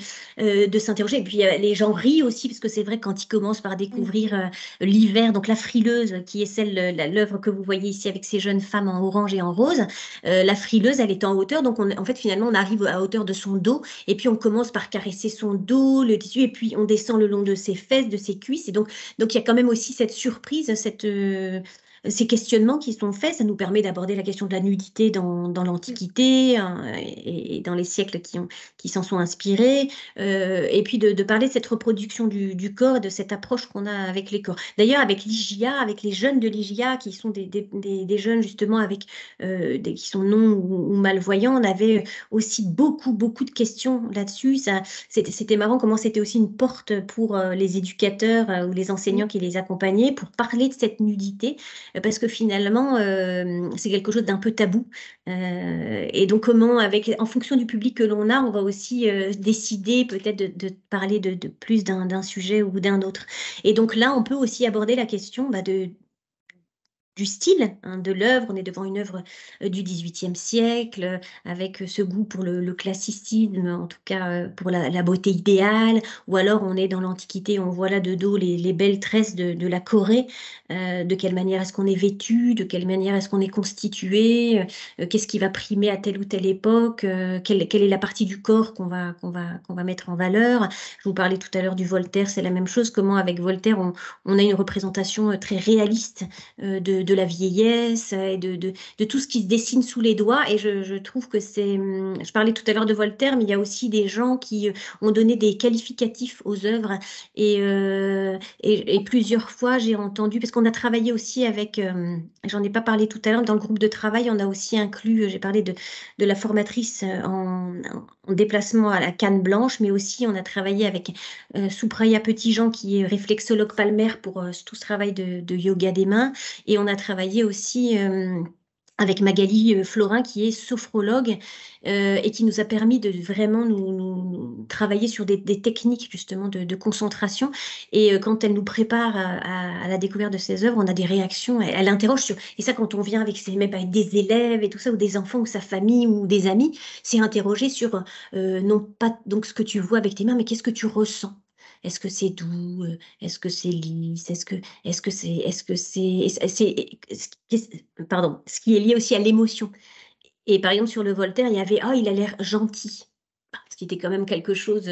s'interroger. Et puis les gens rient aussi, parce que c'est vrai, quand ils commencent par découvrir l'hiver, donc la frileuse, qui est l'œuvre que vous voyez ici avec ces jeunes femmes en orange et en rose, la frileuse, elle est en hauteur, donc en fait finalement on arrive à hauteur de son dos, et puis on commence par caresser son dos, le tissu, et puis on descend le long de ses fesses, de ses cuisses. Et donc il y a quand même aussi cette surprise, ces questionnements qui sont faits. Ça nous permet d'aborder la question de la nudité dans l'Antiquité et dans les siècles qui s'en sont inspirés, et puis de parler de cette reproduction du corps et de cette approche qu'on a avec les corps. D'ailleurs, avec l'IGIA, avec les jeunes de l'IGIA, qui sont des jeunes justement avec, qui sont non ou malvoyants, on avait aussi beaucoup de questions là-dessus. C'était marrant comment c'était aussi une porte pour les éducateurs ou les enseignants qui les accompagnaient pour parler de cette nudité, parce que finalement, c'est quelque chose d'un peu tabou. Et donc, comment, en fonction du public que l'on a, on va aussi décider peut-être de parler de plus d'un sujet ou d'un autre. Et donc là, on peut aussi aborder la question du style, de l'œuvre. On est devant une œuvre du XVIIIe siècle, avec ce goût pour le classicisme, en tout cas pour la beauté idéale, ou alors on est dans l'Antiquité, on voit là de dos les belles tresses de la Corée. De quelle manière est-ce qu'on est vêtu, de quelle manière est-ce qu'on est constitué, qu'est-ce qui va primer à telle ou telle époque, quelle est la partie du corps qu'on va mettre en valeur. Je vous parlais tout à l'heure du Voltaire, c'est la même chose, comment avec Voltaire on a une représentation très réaliste de la vieillesse et de tout ce qui se dessine sous les doigts. Et je trouve que je parlais tout à l'heure de Voltaire, mais il y a aussi des gens qui ont donné des qualificatifs aux œuvres. Et plusieurs fois, j'ai entendu, parce qu'on a travaillé aussi avec, j'en ai pas parlé tout à l'heure, dans le groupe de travail, on a aussi inclus, j'ai parlé de la formatrice en déplacement à la Canne Blanche, mais aussi on a travaillé avec Soupraya Petitjean, qui est réflexologue palmaire pour tout ce travail de yoga des mains. Et on a travaillé aussi avec Magali Florin, qui est sophrologue, et qui nous a permis de vraiment nous travailler sur des techniques justement de concentration. Et quand elle nous prépare à la découverte de ses œuvres, on a des réactions. Elle interroge sur... Et ça, quand on vient même avec des élèves et tout ça, ou des enfants, ou sa famille, ou des amis, c'est interroger sur, non pas donc ce que tu vois avec tes mains, mais qu'est-ce que tu ressens? Est-ce que c'est doux? Est-ce que c'est lisse? Pardon, ce qui est lié aussi à l'émotion. Et par exemple, sur le Voltaire, il y avait, il a l'air gentil. Ce qui était quand même quelque chose,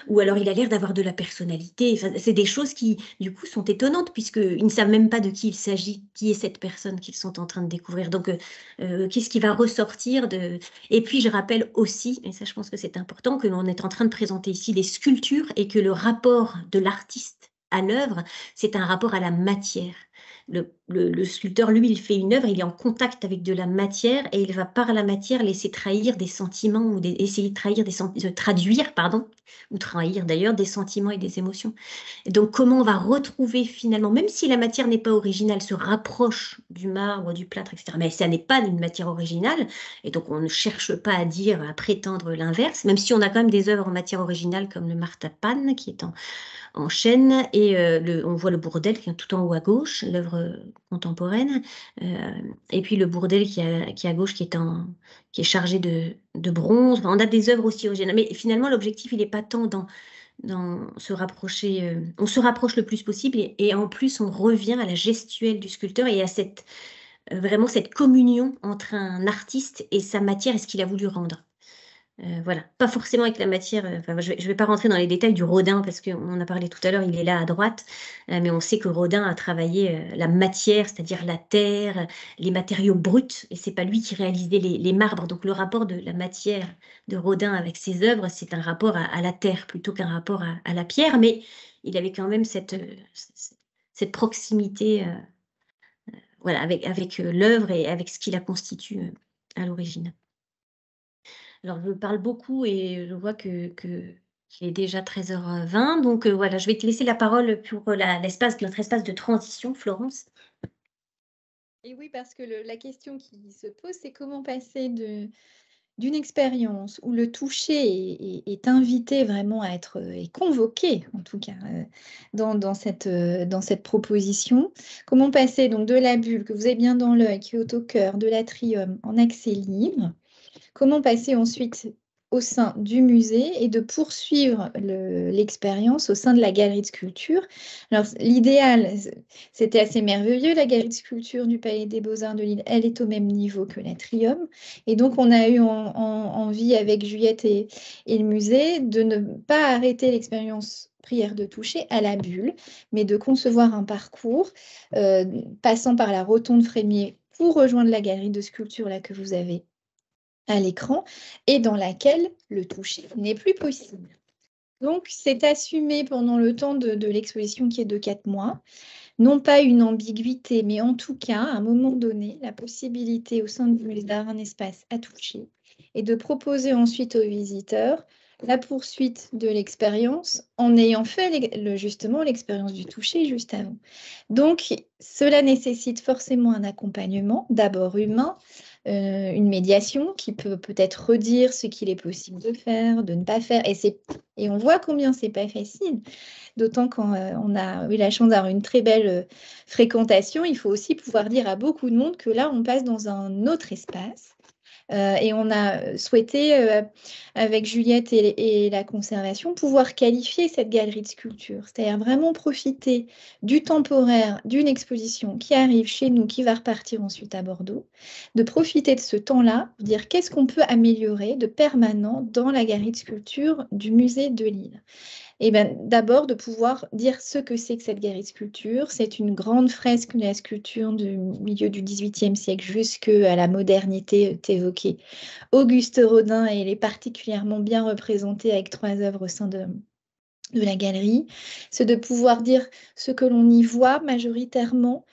ou alors il a l'air d'avoir de la personnalité. Enfin, c'est des choses qui, du coup, sont étonnantes, puisqu'ils ne savent même pas de qui il s'agit, qui est cette personne qu'ils sont en train de découvrir. Donc, qu'est-ce qui va ressortir de... Et puis, je rappelle aussi, et ça, je pense que c'est important, que l'on est en train de présenter ici des sculptures et que le rapport de l'artiste à l'œuvre, c'est un rapport à la matière. Le sculpteur, lui, il fait une œuvre, il est en contact avec de la matière et il va par la matière laisser trahir des sentiments ou essayer de traduire, ou trahir d'ailleurs des sentiments et des émotions. Et donc, comment on va retrouver finalement, même si la matière n'est pas originale, se rapproche du marbre, du plâtre, etc. Mais ça n'est pas une matière originale, et donc on ne cherche pas à prétendre l'inverse, même si on a quand même des œuvres en matière originale comme le martapan qui est en chêne, et on voit le Bourdelle qui est tout en haut à gauche, l'œuvre contemporaine, et puis le Bourdelle qui est à gauche, qui est chargé de bronze. Enfin, on a des œuvres aussi originales, mais finalement l'objectif il n'est pas tant dans se rapprocher, on se rapproche le plus possible, et en plus on revient à la gestuelle du sculpteur et à vraiment cette communion entre un artiste et sa matière et ce qu'il a voulu rendre. Voilà, pas forcément avec la matière. Je vais pas rentrer dans les détails du Rodin parce qu'on a parlé tout à l'heure, il est là à droite, mais on sait que Rodin a travaillé la matière, c'est-à-dire la terre, les matériaux bruts, et c'est pas lui qui réalisait les marbres. Donc le rapport de la matière de Rodin avec ses œuvres, c'est un rapport à la terre plutôt qu'un rapport à la pierre, mais il avait quand même cette proximité, voilà, avec l'œuvre et avec ce qui la constitue à l'origine. Alors, je parle beaucoup et je vois qu'il est déjà 13h20. Donc, voilà, je vais te laisser la parole pour notre espace de transition, Florence. Et oui, parce que la question qui se pose, c'est comment passer d'une expérience où le toucher est invité vraiment à être, est convoqué, en tout cas, dans cette proposition. Comment passer donc de la bulle que vous avez bien dans l'œil, qui est au cœur, de l'atrium en accès libre. Comment passer ensuite au sein du musée et de poursuivre l'expérience au sein de la galerie de sculpture. Alors, l'idéal, c'était assez merveilleux, la galerie de sculpture du Palais des Beaux-Arts de Lille, elle est au même niveau que l'Atrium. Et donc, on a eu envie avec Juliette et le musée de ne pas arrêter l'expérience prière de toucher à la bulle, mais de concevoir un parcours passant par la rotonde Frémier pour rejoindre la galerie de sculpture là, que vous avez à l'écran et dans laquelle le toucher n'est plus possible. Donc, c'est assumé pendant le temps de l'exposition qui est de 4 mois. Non pas une ambiguïté, mais en tout cas, à un moment donné, la possibilité au sein du musée d'avoir un espace à toucher et de proposer ensuite aux visiteurs la poursuite de l'expérience en ayant fait justement l'expérience du toucher juste avant. Donc, cela nécessite forcément un accompagnement, d'abord humain, une médiation qui peut peut-être redire ce qu'il est possible de faire, de ne pas faire. Et on voit combien c'est pas facile. D'autant quand on a eu la chance d'avoir une très belle fréquentation, il faut aussi pouvoir dire à beaucoup de monde que là, on passe dans un autre espace. Et on a souhaité, avec Juliette et la conservation, pouvoir qualifier cette galerie de sculpture, c'est-à-dire vraiment profiter du temporaire d'une exposition qui arrive chez nous, qui va repartir ensuite à Bordeaux, de profiter de ce temps-là, dire qu'est-ce qu'on peut améliorer de permanent dans la galerie de sculpture du musée de Lille. Et ben, d'abord, de pouvoir dire ce que c'est que cette galerie de sculpture. C'est une grande fresque de la sculpture du milieu du XVIIIe siècle jusqu'à la modernité évoquée. Auguste Rodin, et elle est particulièrement bien représentée avec 3 œuvres au sein de la galerie. C'est de pouvoir dire ce que l'on y voit majoritairement,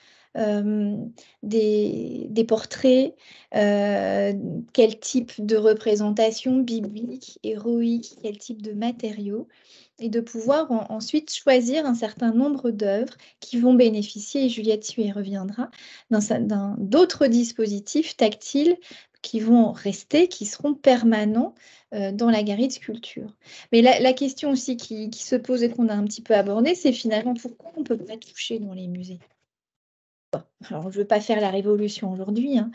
des portraits, quel type de représentation biblique, héroïque, quel type de matériaux, et de pouvoir ensuite choisir un certain nombre d'œuvres qui vont bénéficier, et Juliette y reviendra, d'autres dispositifs tactiles qui vont rester, qui seront permanents dans la galerie de sculpture. Mais la question aussi qui se pose et qu'on a un petit peu abordée, c'est finalement pourquoi on ne peut pas toucher dans les musées. Alors, je ne veux pas faire la révolution aujourd'hui, hein.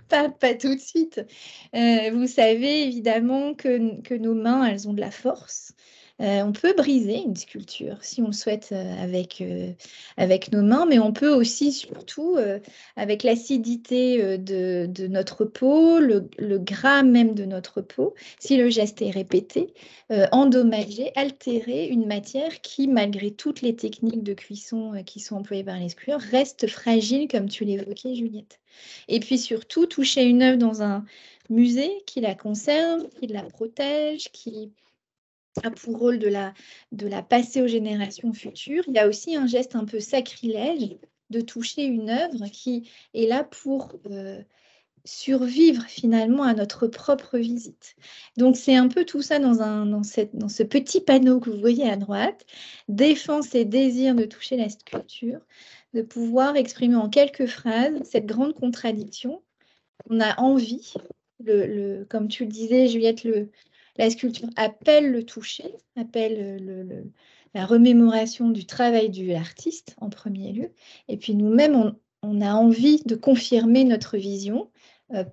Pas tout de suite. Vous savez évidemment que nos mains, elles ont de la force. On peut briser une sculpture si on le souhaite avec nos mains, mais on peut aussi, surtout, avec l'acidité de notre peau, le gras même de notre peau, si le geste est répété, endommager, altérer une matière qui, malgré toutes les techniques de cuisson qui sont employées par les sculpteurs, reste fragile, comme tu l'évoquais, Juliette. Et puis surtout, toucher une œuvre dans un musée qui la conserve, qui la protège, qui a pour rôle de la passer aux générations futures. Il y a aussi un geste un peu sacrilège de toucher une œuvre qui est là pour survivre finalement à notre propre visite. Donc c'est un peu tout ça dans ce petit panneau que vous voyez à droite, défense et désir de toucher la sculpture, de pouvoir exprimer en quelques phrases cette grande contradiction. On a envie, comme tu le disais Juliette, la sculpture appelle le toucher, appelle la remémoration du travail de l'artiste en premier lieu. Et puis nous-mêmes, on a envie de confirmer notre vision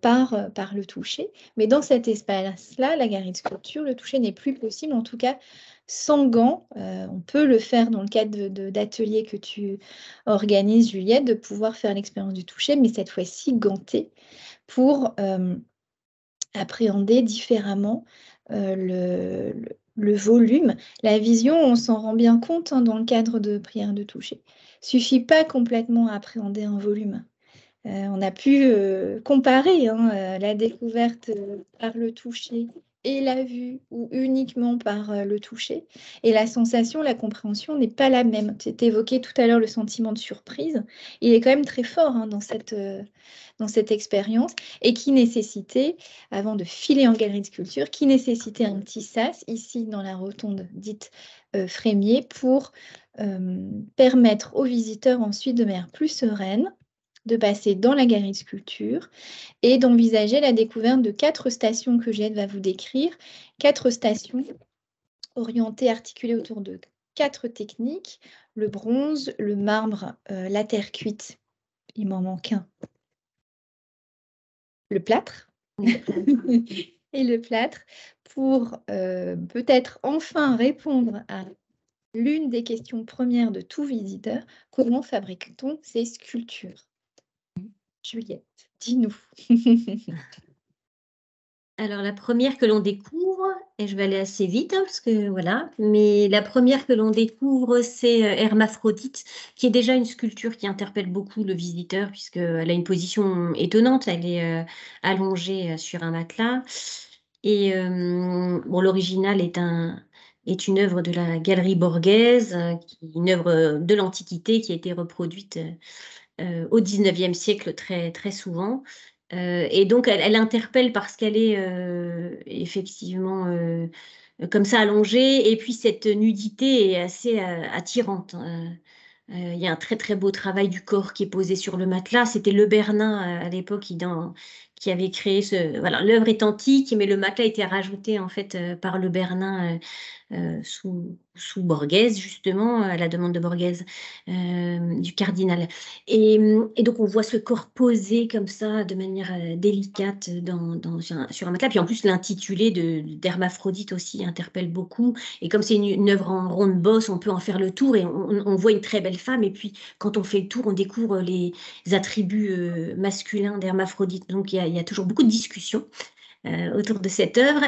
par le toucher. Mais dans cet espace-là, la galerie de sculpture, le toucher n'est plus possible, en tout cas sans gants. On peut le faire dans le cadre d'ateliers que tu organises, Juliette, de pouvoir faire l'expérience du toucher, mais cette fois-ci ganté pour appréhender différemment le volume. La vision, on s'en rend bien compte dans le cadre de prière de toucher. Il ne suffit pas complètement à appréhender un volume. On a pu comparer la découverte par le toucher et la vue ou uniquement par le toucher. Et la sensation, la compréhension n'est pas la même. Tu évoqué tout à l'heure le sentiment de surprise. Il est quand même très fort dans cette expérience et qui nécessitait, avant de filer en galerie de sculpture, qui nécessitait un petit sas ici dans la rotonde dite Frémier pour permettre aux visiteurs ensuite de manière plus sereine de passer dans la galerie de sculpture et d'envisager la découverte de 4 stations que Juliette va vous décrire. 4 stations orientées, articulées autour de 4 techniques, le bronze, le marbre, la terre cuite, il m'en manque un, le plâtre, et le plâtre pour peut-être enfin répondre à l'une des questions premières de tout visiteur, comment fabrique-t-on ces sculptures? Juliette, dis-nous. Alors, la première que l'on découvre, et je vais aller assez vite, hein, parce que voilà, mais la première que l'on découvre, c'est Hermaphrodite, qui est déjà une sculpture qui interpelle beaucoup le visiteur, puisqu'elle a une position étonnante, elle est allongée sur un matelas. Et bon, l'original est une œuvre de la Galerie Borghese, une œuvre de l'Antiquité qui a été reproduite au XIXe siècle très, très souvent. Et donc, elle interpelle parce qu'elle est effectivement comme ça allongée, et puis cette nudité est assez attirante. Il y a un très très beau travail du corps qui est posé sur le matelas. C'était Le Bernin à l'époque qui avait créé ce. Voilà, l'œuvre est antique, mais le matelas a été rajouté en fait par Le Bernin sous Borghese, justement, à la demande de Borghese, du cardinal. Et donc, on voit ce corps posé comme ça, de manière délicate sur un matelas. Puis en plus, l'intitulé d'Hermaphrodite aussi interpelle beaucoup. Et comme c'est une œuvre en ronde bosse, on peut en faire le tour et on voit une très belle femme. Et puis, quand on fait le tour, on découvre les attributs masculins d'Hermaphrodite. Donc, il y a toujours beaucoup de discussions autour de cette œuvre.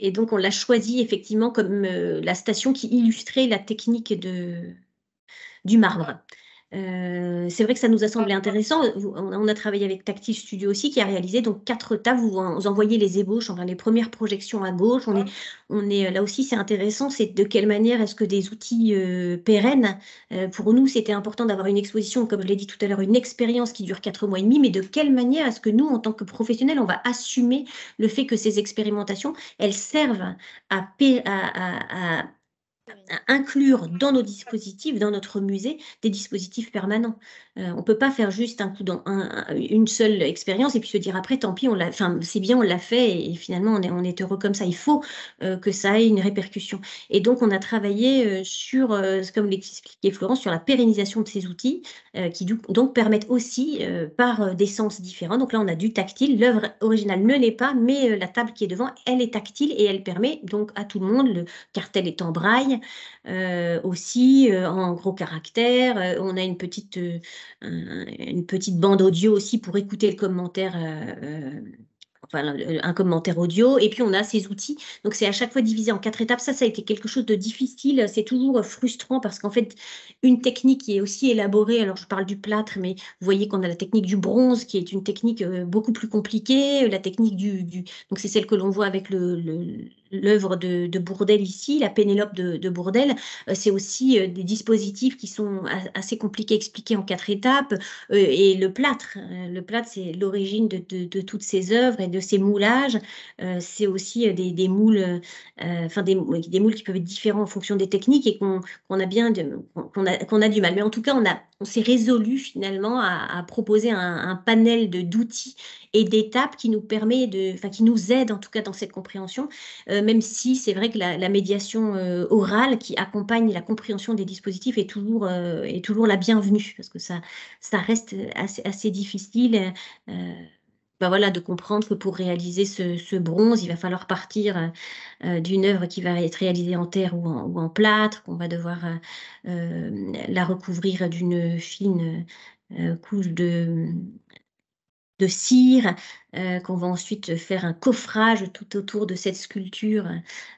Et donc, on l'a choisie effectivement comme la station qui illustrait la technique du marbre. C'est vrai que ça nous a semblé intéressant. On a travaillé avec Tactile Studio aussi, qui a réalisé donc 4 tables. Vous envoyez les ébauches, enfin, les premières projections à gauche. On est là aussi, c'est intéressant. C'est de quelle manière est-ce que des outils pérennes, pour nous, c'était important d'avoir une exposition, comme je l'ai dit tout à l'heure, une expérience qui dure 4 mois et demi, mais de quelle manière est-ce que nous, en tant que professionnels, on va assumer le fait que ces expérimentations, elles servent à inclure dans nos dispositifs, dans notre musée, des dispositifs permanents. On ne peut pas faire juste un coup une seule expérience et puis se dire après, tant pis, c'est bien, on l'a fait et finalement, on est heureux comme ça. Il faut que ça ait une répercussion. Et donc, on a travaillé sur, comme l'expliquait Florence, sur la pérennisation de ces outils qui donc permettent aussi, par des sens différents. Donc là, on a du tactile. L'œuvre originale ne l'est pas, mais la table qui est devant, elle est tactile et elle permet donc à tout le monde, le cartel est en braille, aussi en gros caractères. On a une petite bande audio aussi pour écouter le commentaire, enfin un commentaire audio. Et puis on a ces outils. Donc c'est à chaque fois divisé en 4 étapes. Ça a été quelque chose de difficile. C'est toujours frustrant parce qu'en fait, une technique qui est aussi élaborée, alors je parle du plâtre, mais vous voyez qu'on a la technique du bronze qui est une technique beaucoup plus compliquée. La technique donc c'est celle que l'on voit avec l'œuvre de Bourdelle ici, la Pénélope de Bourdelle. C'est aussi des dispositifs qui sont assez compliqués à expliquer en 4 étapes. Et le plâtre, c'est l'origine de toutes ces œuvres et de ces moulages. C'est aussi des moules, des moules qui peuvent être différents en fonction des techniques et qu'on a du mal. Mais en tout cas, on s'est résolu finalement à proposer un panel d'outils et d'étapes qui nous qui nous aide en tout cas dans cette compréhension, même si c'est vrai que la médiation orale qui accompagne la compréhension des dispositifs est toujours la bienvenue, parce que ça reste assez difficile. Voilà, de comprendre que pour réaliser ce bronze, il va falloir partir d'une œuvre qui va être réalisée en terre ou en plâtre, qu'on va devoir la recouvrir d'une fine couche de cire, qu'on va ensuite faire un coffrage tout autour de cette sculpture,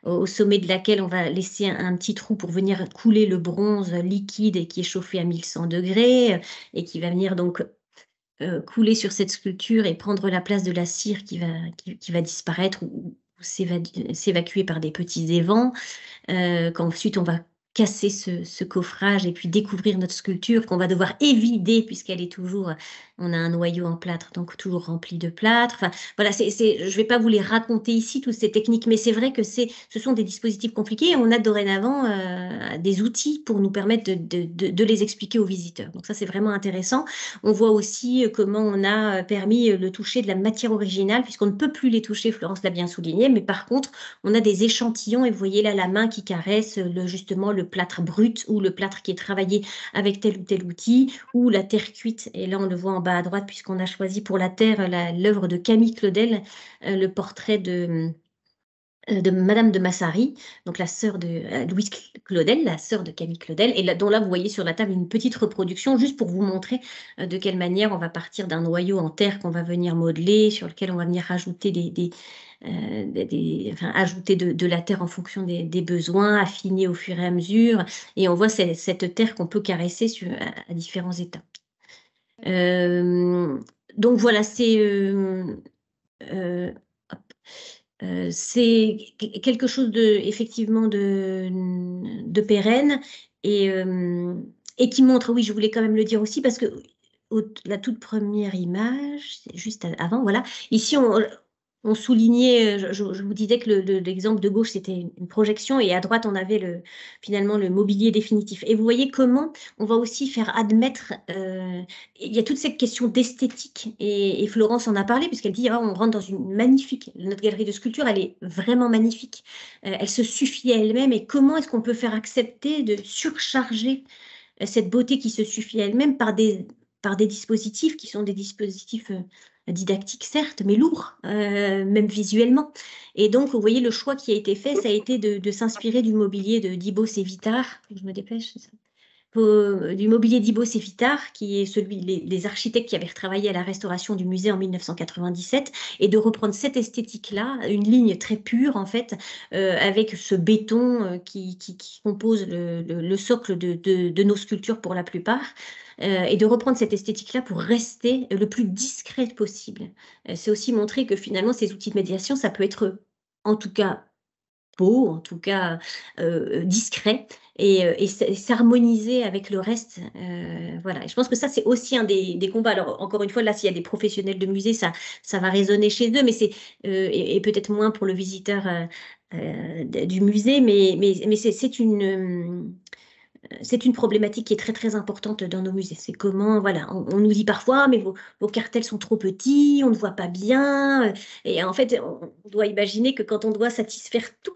au sommet de laquelle on va laisser un petit trou pour venir couler le bronze liquide et qui est chauffé à 1100 degrés et qui va venir donc couler sur cette sculpture et prendre la place de la cire qui va disparaître ou s'évacuer par des petits évents. Qu'ensuite on va casser ce coffrage et puis découvrir notre sculpture qu'on va devoir évider puisqu'elle est toujours, on a un noyau en plâtre, donc toujours rempli de plâtre. Enfin, voilà, je ne vais pas vous les raconter ici, toutes ces techniques, mais c'est vrai que ce sont des dispositifs compliqués et on a dorénavant des outils pour nous permettre de les expliquer aux visiteurs. Donc ça, c'est vraiment intéressant. On voit aussi comment on a permis le toucher de la matière originale, puisqu'on ne peut plus les toucher, Florence l'a bien souligné, mais par contre, on a des échantillons et vous voyez là la main qui caresse justement le le plâtre brut ou le plâtre qui est travaillé avec tel ou tel outil, ou la terre cuite. Et là, on le voit en bas à droite, puisqu'on a choisi pour la terre l'œuvre de Camille Claudel, le portrait de Madame de Massary, donc la sœur de Louise Claudel, la sœur de Camille Claudel, et dont là, vous voyez sur la table une petite reproduction, juste pour vous montrer de quelle manière on va partir d'un noyau en terre qu'on va venir modeler, sur lequel on va venir rajouter enfin, ajouter de la terre en fonction des besoins, affiner au fur et à mesure, et on voit cette terre qu'on peut caresser à différents états. Donc voilà, c'est quelque chose effectivement de pérenne et qui montre, oui, je voulais quand même le dire aussi, parce que la toute première image, c'est juste avant, voilà, ici on soulignait, je vous disais que l'exemple de gauche c'était une projection, et à droite on avait finalement le mobilier définitif. Et vous voyez comment on va aussi faire admettre, il y a toute cette question d'esthétique, et Florence en a parlé, puisqu'elle dit, on rentre dans une magnifique, notre galerie de sculpture, elle est vraiment magnifique, elle se suffit à elle-même, et comment est-ce qu'on peut faire accepter de surcharger cette beauté qui se suffit à elle-même par des dispositifs qui sont des dispositifs didactiques, certes, mais lourds, même visuellement. Et donc, vous voyez, le choix qui a été fait, ça a été de s'inspirer du mobilier de Dibos et Vittard. Je me dépêche, c'est ça. Du mobilier d'Ibos et Vittard, qui est celui les architectes qui avaient retravaillé à la restauration du musée en 1997, et de reprendre cette esthétique-là, une ligne très pure en fait, avec ce béton qui compose le socle de nos sculptures pour la plupart, et de reprendre cette esthétique-là pour rester le plus discrète possible. C'est aussi montrer que finalement ces outils de médiation, ça peut être en tout cas beau, en tout cas discret, et s'harmoniser avec le reste. Voilà. Et je pense que ça, c'est aussi un des combats. Alors, encore une fois, là, s'il y a des professionnels de musée, ça va résonner chez eux, mais et peut-être moins pour le visiteur du musée, mais c'est une problématique qui est très très importante dans nos musées. C'est comment, voilà, on nous dit parfois, mais vos cartels sont trop petits, on ne voit pas bien. Et en fait, on doit imaginer que quand on doit satisfaire tout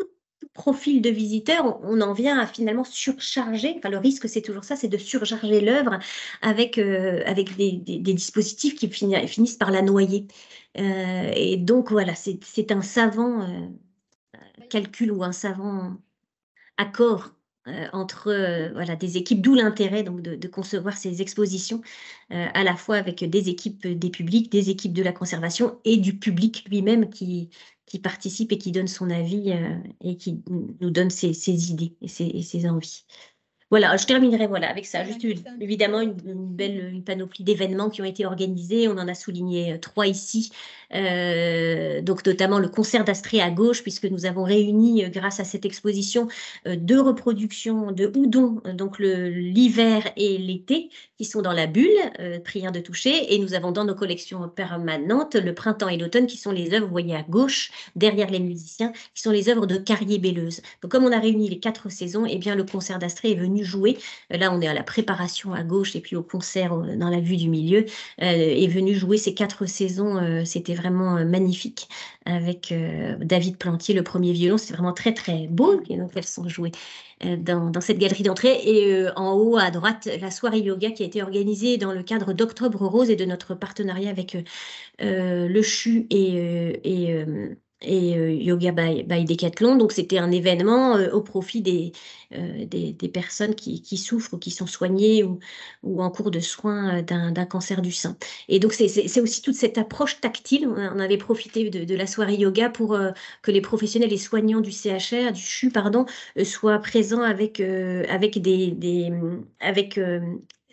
profil de visiteur, on en vient à finalement surcharger. Enfin, le risque, c'est toujours ça, c'est de surcharger l'œuvre avec des dispositifs qui finissent par la noyer. Et donc, voilà, c'est un savant calcul ou un savant accord entre voilà, des équipes, d'où l'intérêt donc de concevoir ces expositions à la fois avec des équipes des publics, des équipes de la conservation et du public lui-même qui participe et qui donne son avis et qui nous donne ses idées et ses envies. Voilà, je terminerai voilà, avec ça. Juste évidemment une panoplie d'événements qui ont été organisés. On en a souligné 3 ici. Donc notamment le concert d'Astrée à gauche, puisque nous avons réuni grâce à cette exposition 2 reproductions de Houdon, donc l'hiver et l'été, qui sont dans la bulle, prière de toucher. Et nous avons dans nos collections permanentes le printemps et l'automne, qui sont les œuvres, vous voyez à gauche, derrière les musiciens, qui sont les œuvres de Carrier-Belleuse. Donc comme on a réuni les 4 saisons, eh bien le concert d'Astrée est venu jouer. Là, on est à la préparation à gauche et puis au concert dans la vue du milieu. Est venu jouer ces 4 saisons. C'était vraiment magnifique avec David Plantier, le premier violon. C'est vraiment très, très beau. Et donc, elles sont jouées dans cette galerie d'entrée. Et en haut, à droite, la soirée yoga qui a été organisée dans le cadre d'Octobre Rose et de notre partenariat avec le CHU et Yoga by Decathlon. Donc, c'était un événement au profit des personnes qui souffrent ou qui sont soignées ou en cours de soins d'un cancer du sein. Et donc, c'est aussi toute cette approche tactile. On avait profité de la soirée yoga pour que les professionnels et soignants du CHR, du CHU, pardon, soient présents avec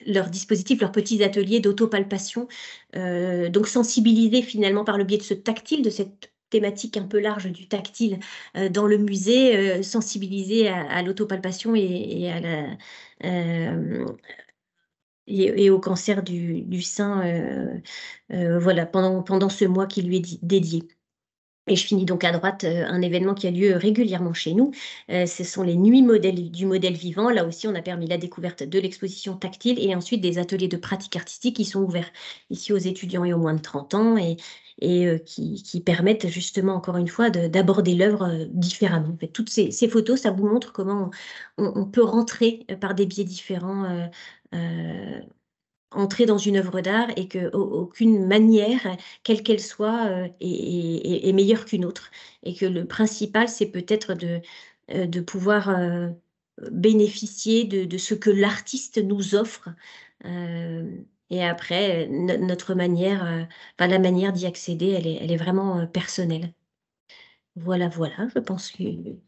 leurs dispositifs, leurs petits ateliers d'autopalpation. Donc, sensibiliser finalement par le biais de ce tactile, de cette thématique un peu large du tactile dans le musée, sensibiliser à l'autopalpation et au cancer du sein, voilà, pendant ce mois qui lui est dédié. Et je finis donc à droite un événement qui a lieu régulièrement chez nous. Ce sont les nuits du modèle vivant. Là aussi, on a permis la découverte de l'exposition tactile et ensuite des ateliers de pratique artistique qui sont ouverts ici aux étudiants et aux moins de 30 ans et qui permettent justement, encore une fois, d'aborder l'œuvre différemment. En fait, toutes ces photos, ça vous montre comment on peut rentrer par des biais différents entrer dans une œuvre d'art et qu'aucune manière, quelle qu'elle soit, est meilleure qu'une autre. Et que le principal, c'est peut-être de pouvoir bénéficier de ce que l'artiste nous offre. Et après, notre manière, la manière d'y accéder, elle est vraiment personnelle. Voilà, je pense que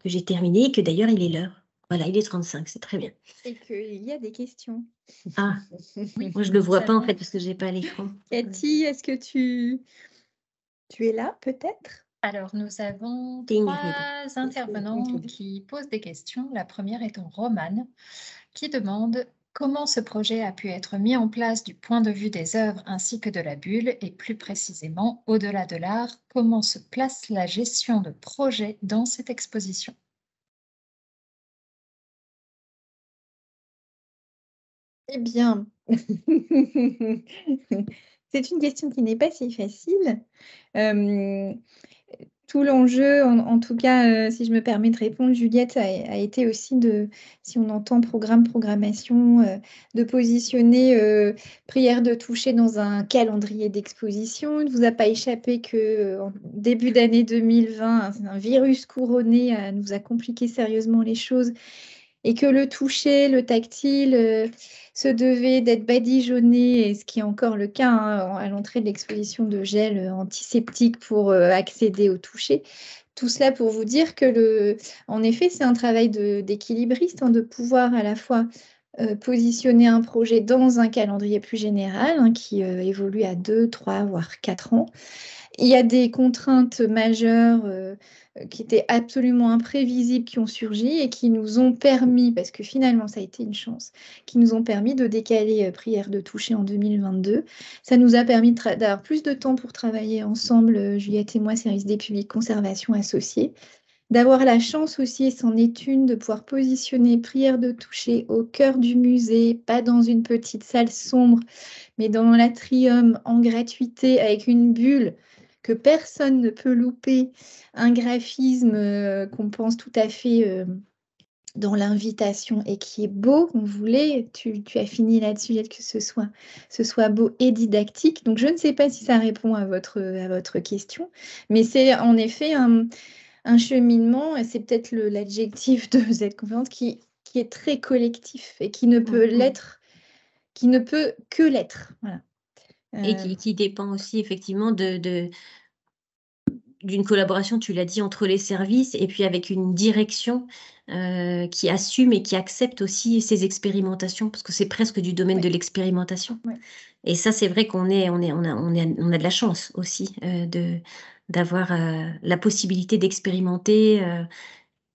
j'ai terminé et que d'ailleurs, il est l'heure. Voilà, il est 35, c'est très bien. Et qu'il y a des questions. Ah, Oui, moi je le vois pas en nous fait parce que j'ai pas l'écran. Cathy, est-ce que tu es là peut-être? Alors, nous avons Ingrid. 3 intervenants qui posent des questions. La première étant Romane, qui demande comment ce projet a pu être mis en place du point de vue des œuvres ainsi que de la bulle, et plus précisément, au-delà de l'art, comment se place la gestion de projet dans cette exposition? Eh bien, c'est une question qui n'est pas si facile. Tout l'enjeu, en tout cas, si je me permets de répondre, Juliette, a été aussi si on entend programmation, de positionner Prière de toucher dans un calendrier d'exposition. Il ne vous a pas échappé qu'en début d'année 2020, un virus couronné nous a compliqué sérieusement les choses et que le toucher, le tactile se devait d'être badigeonné, et ce qui est encore le cas à l'entrée de l'exposition de gel antiseptique pour accéder au toucher. Tout cela pour vous dire que, en effet, c'est un travail d'équilibriste, de pouvoir à la fois positionner un projet dans un calendrier plus général qui évolue à 2, 3, voire 4 ans. Il y a des contraintes majeures qui étaient absolument imprévisibles qui ont surgi et qui nous ont permis, parce que finalement ça a été une chance, qui nous ont permis de décaler Prière de toucher en 2022. Ça nous a permis d'avoir plus de temps pour travailler ensemble, Juliette et moi, service des publics conservation associés. D'avoir la chance aussi, et c'en est une, de pouvoir positionner Prière de toucher au cœur du musée, pas dans une petite salle sombre, mais dans l'atrium en gratuité avec une bulle que personne ne peut louper, un graphisme qu'on pense tout à fait dans l'invitation et qui est beau. On voulait, tu as fini là-dessus, que ce soit beau et didactique. Donc je ne sais pas si ça répond à votre question, mais c'est en effet un cheminement, et c'est peut-être l'adjectif de cette conférence qui est très collectif et qui ne peut l'être, qui ne peut que l'être. Voilà. Et qui dépend aussi effectivement d'une collaboration, tu l'as dit, entre les services et puis avec une direction qui assume et qui accepte aussi ces expérimentations, parce que c'est presque du domaine de l'expérimentation. Ouais. Et ça, c'est vrai qu'on a de la chance aussi d'avoir la possibilité d'expérimenter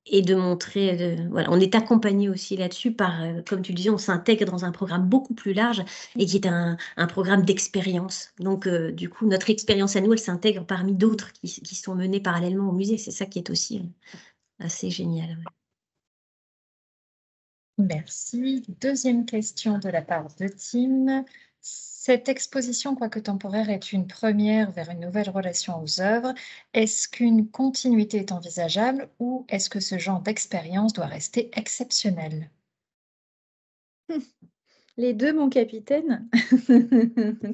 et de montrer, voilà, on est accompagné aussi là-dessus par, comme tu le disais, on s'intègre dans un programme beaucoup plus large et qui est un programme d'expérience. Donc, du coup, notre expérience à nous, elle s'intègre parmi d'autres qui sont menées parallèlement au musée. C'est ça qui est aussi assez génial. Ouais. Merci. Deuxième question de la part de Tim. Cette exposition, quoique temporaire, est une première vers une nouvelle relation aux œuvres. Est-ce qu'une continuité est envisageable ou est-ce que ce genre d'expérience doit rester exceptionnel? Les deux, mon capitaine.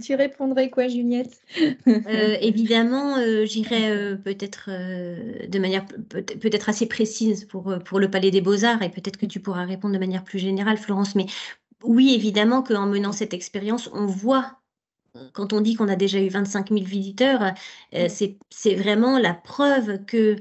Tu répondrais quoi, Juliette? Évidemment, j'irais peut-être de manière peut-être assez précise pour le Palais des Beaux-Arts, et peut-être que tu pourras répondre de manière plus générale, Florence, mais oui, évidemment qu'en menant cette expérience, on voit, quand on dit qu'on a déjà eu 25 000 visiteurs, c'est vraiment la preuve que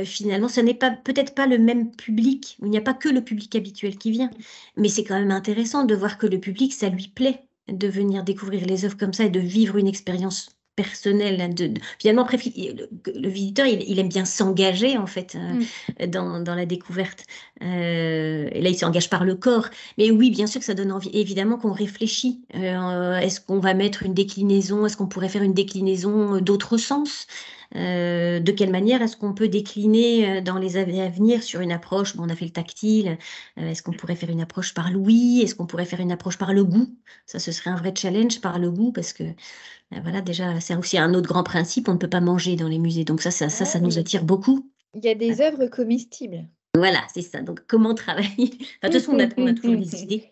finalement, ce n'est peut-être pas le même public, il n'y a pas que le public habituel qui vient, mais c'est quand même intéressant de voir que le public, ça lui plaît de venir découvrir les œuvres comme ça et de vivre une expérience personnelle. Finalement, le visiteur, il aime bien s'engager en fait dans la découverte. Et là, il s'engage par le corps. Mais oui, bien sûr que ça donne envie. Évidemment qu'on réfléchit. Est-ce qu'on va mettre une déclinaison? Est-ce qu'on pourrait faire une déclinaison d'autres sens? De quelle manière est-ce qu'on peut décliner dans les années à venir sur une approche, bon, on a fait le tactile, est-ce qu'on pourrait faire une approche par l'ouïe, est-ce qu'on pourrait faire une approche par le goût? Ça, ce serait un vrai challenge par le goût, parce que voilà, déjà, c'est aussi un autre grand principe, on ne peut pas manger dans les musées, donc ça nous attire beaucoup. Il y a des œuvres comestibles. Voilà, c'est ça. Donc, comment travailler? Enfin, de toute façon, on a toujours des idées.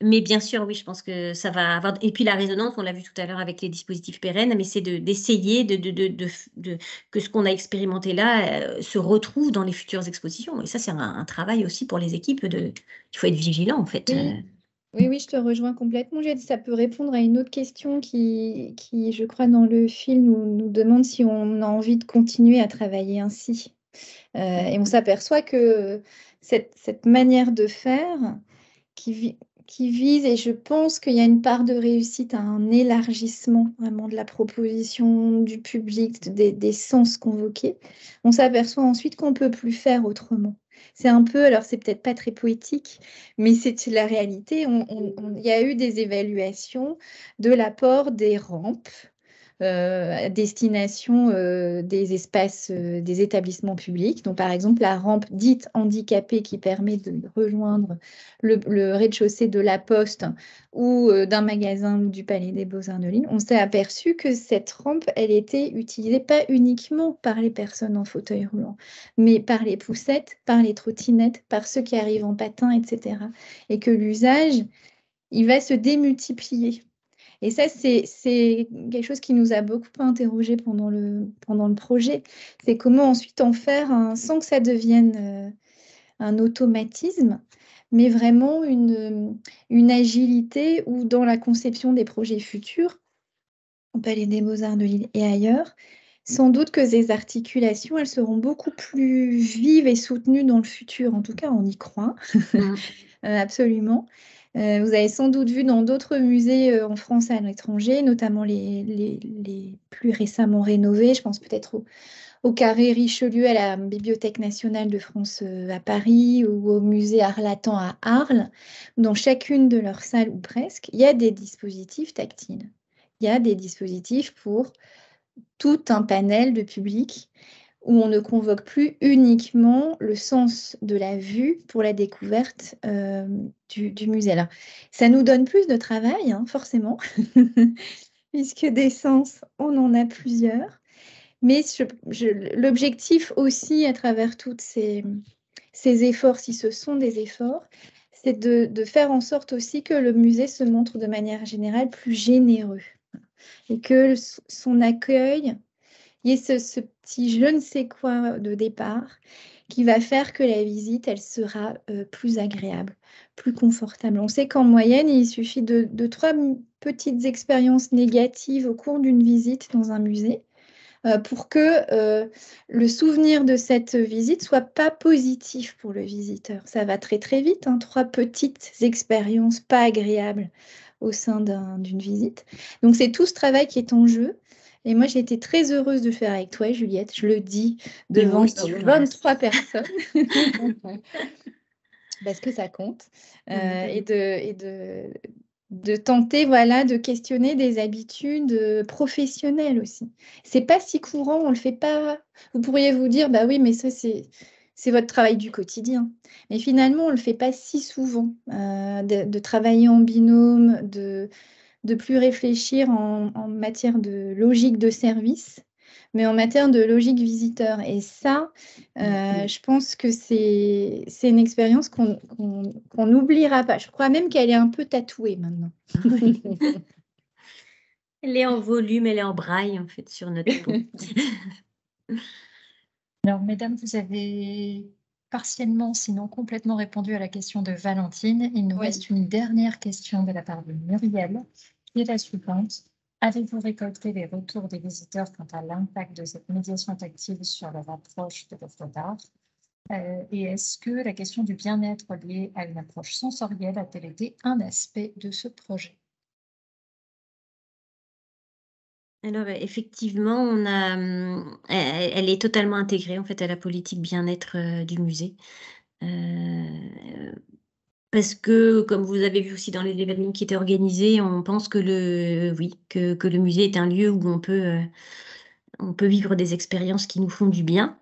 Mais bien sûr, oui, je pense que ça va avoir. Et puis, la résonance, on l'a vu tout à l'heure avec les dispositifs pérennes, mais c'est d'essayer que ce qu'on a expérimenté là se retrouve dans les futures expositions. Et ça, c'est un travail aussi pour les équipes. Il faut être vigilant, en fait. Oui, je te rejoins complètement. J'ai dit, ça peut répondre à une autre question qui, je crois, dans le film, nous demande si on a envie de continuer à travailler ainsi. Et on s'aperçoit que cette manière de faire qui vise, et je pense qu'il y a une part de réussite à un élargissement vraiment de la proposition du public, des sens convoqués, on s'aperçoit ensuite qu'on ne peut plus faire autrement. C'est un peu, alors c'est peut-être pas très poétique, mais c'est la réalité. Il y a eu des évaluations de l'apport des rampes à destination des espaces, des établissements publics. Donc, par exemple, la rampe dite handicapée qui permet de rejoindre le rez-de-chaussée de la Poste ou d'un magasin ou du Palais des Beaux-Arts de Lille. On s'est aperçu que cette rampe, elle était utilisée pas uniquement par les personnes en fauteuil roulant, mais par les poussettes, par les trottinettes, par ceux qui arrivent en patin, etc. Et que l'usage, il va se démultiplier. Et ça, c'est quelque chose qui nous a beaucoup interrogé pendant le projet. C'est comment ensuite en faire, sans que ça devienne un automatisme, mais vraiment une agilité où dans la conception des projets futurs, au Palais des Beaux-Arts de Lille et ailleurs, sans doute que ces articulations, elles seront beaucoup plus vives et soutenues dans le futur. En tout cas, on y croit. Absolument. Vous avez sans doute vu dans d'autres musées en France et à l'étranger, notamment les plus récemment rénovés. Je pense peut-être au Carré Richelieu, à la Bibliothèque nationale de France à Paris ou au musée Arlatan à Arles. Dans chacune de leurs salles ou presque, il y a des dispositifs tactiles. Il y a des dispositifs pour tout un panel de public où on ne convoque plus uniquement le sens de la vue pour la découverte du musée. Alors, ça nous donne plus de travail, hein, forcément, puisque des sens, on en a plusieurs. Mais l'objectif aussi, à travers tous ces efforts, si ce sont des efforts, c'est de faire en sorte aussi que le musée se montre de manière générale plus généreux et que son accueil, il y ait ce petit je ne sais quoi de départ qui va faire que la visite, elle sera plus agréable, plus confortable. On sait qu'en moyenne, il suffit de 3 petites expériences négatives au cours d'une visite dans un musée pour que le souvenir de cette visite soit pas positif pour le visiteur. Ça va très très vite, hein, 3 petites expériences pas agréables au sein d'une visite. Donc c'est tout ce travail qui est en jeu. Et moi, j'ai été très heureuse de faire avec toi, Juliette. Je le dis devant 23 personnes. Parce que ça compte. Et de tenter, voilà, de questionner des habitudes professionnelles aussi. C'est pas si courant, on le fait pas. Vous pourriez vous dire, bah oui, mais ça, c'est votre travail du quotidien. Mais finalement, on le fait pas si souvent. De travailler en binôme, de plus réfléchir en matière de logique de service, mais en matière de logique visiteur. Et ça, je pense que c'est une expérience qu'on n'oubliera pas. Je crois même qu'elle est un peu tatouée maintenant. Elle est en volume, elle est en braille, en fait, sur notre peau. Alors, mesdames, vous avez partiellement, sinon complètement répondu à la question de Valentine. Il nous reste une dernière question de la part de Muriel, qui est la suivante. Avez-vous récolté les retours des visiteurs quant à l'impact de cette médiation tactile sur leur approche de l'œuvre d'art? Et est-ce que la question du bien-être liée à une approche sensorielle a-t-elle été un aspect de ce projet? Alors, effectivement, elle est totalement intégrée en fait à la politique bien-être du musée. Parce que, comme vous avez vu aussi dans les événements qui étaient organisés, on pense que le musée est un lieu où on peut on peut vivre des expériences qui nous font du bien.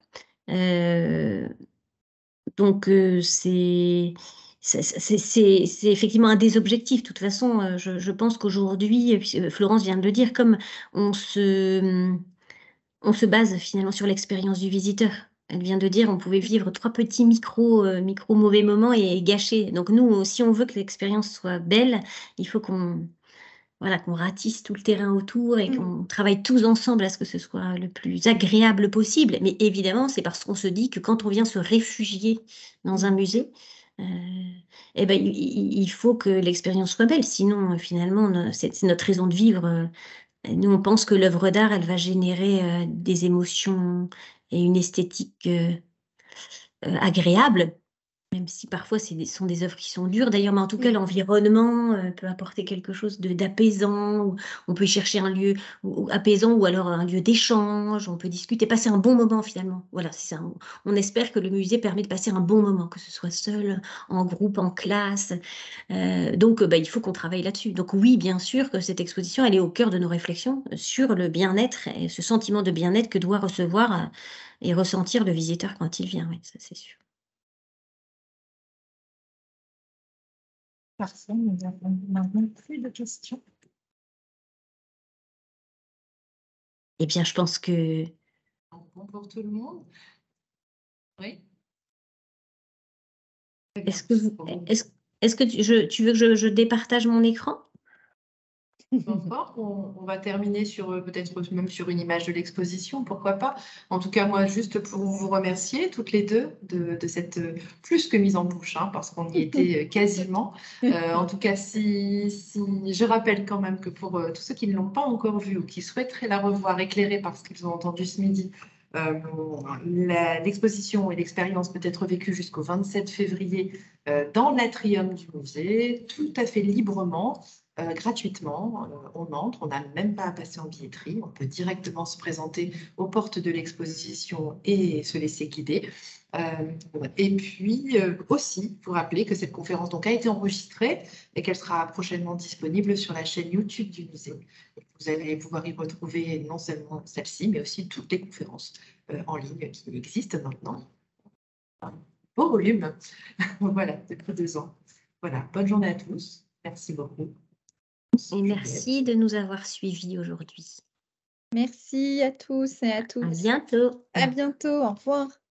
Donc, c'est effectivement un des objectifs. De toute façon, je pense qu'aujourd'hui, Florence vient de le dire, comme on se base finalement sur l'expérience du visiteur. Elle vient de dire on pouvait vivre 3 petits micro mauvais moments et gâcher. Donc nous, si on veut que l'expérience soit belle, il faut qu'on ratisse tout le terrain autour et qu'on travaille tous ensemble à ce que ce soit le plus agréable possible. Mais évidemment, c'est parce qu'on se dit que quand on vient se réfugier dans un musée, eh ben, il faut que l'expérience soit belle. Sinon, finalement, c'est notre raison de vivre. Nous, on pense que l'œuvre d'art, elle va générer des émotions et une esthétique agréable. Même si parfois sont des œuvres qui sont dures d'ailleurs, mais en tout cas l'environnement peut apporter quelque chose d'apaisant, ou on peut y chercher un lieu apaisant ou alors un lieu d'échange, on peut discuter, passer un bon moment finalement. Voilà, c'est ça. On espère que le musée permet de passer un bon moment, que ce soit seul, en groupe, en classe. Donc il faut qu'on travaille là-dessus. Donc oui, bien sûr que cette exposition, elle est au cœur de nos réflexions sur le bien-être et ce sentiment de bien-être que doit recevoir et ressentir le visiteur quand il vient. Oui, ça c'est sûr. Parfait, nous avons maintenant plus de questions. Eh bien, je pense que... Bon pour tout le monde. Oui. Est-ce que tu veux que je départage mon écran? Encore, on va terminer sur peut-être même sur une image de l'exposition, pourquoi pas. En tout cas, moi, juste pour vous remercier toutes les deux de cette plus que mise en bouche, hein, parce qu'on y était quasiment. En tout cas, si je rappelle quand même que pour tous ceux qui ne l'ont pas encore vue ou qui souhaiteraient la revoir éclairée par ce qu'ils ont entendu ce midi, l'exposition et l'expérience peut être vécue jusqu'au 27 février dans l'atrium du musée, tout à fait librement. Gratuitement, on entre, on n'a même pas à passer en billetterie, on peut directement se présenter aux portes de l'exposition et se laisser guider. Et puis aussi, vous rappeler que cette conférence donc, a été enregistrée et qu'elle sera prochainement disponible sur la chaîne YouTube du musée. Vous allez pouvoir y retrouver non seulement celle-ci, mais aussi toutes les conférences en ligne qui existent maintenant. Un beau volume, voilà, depuis 2 ans. Voilà, bonne journée à tous, merci beaucoup. Et merci de nous avoir suivis aujourd'hui. Merci à tous et à toutes. À bientôt. À bientôt, au revoir.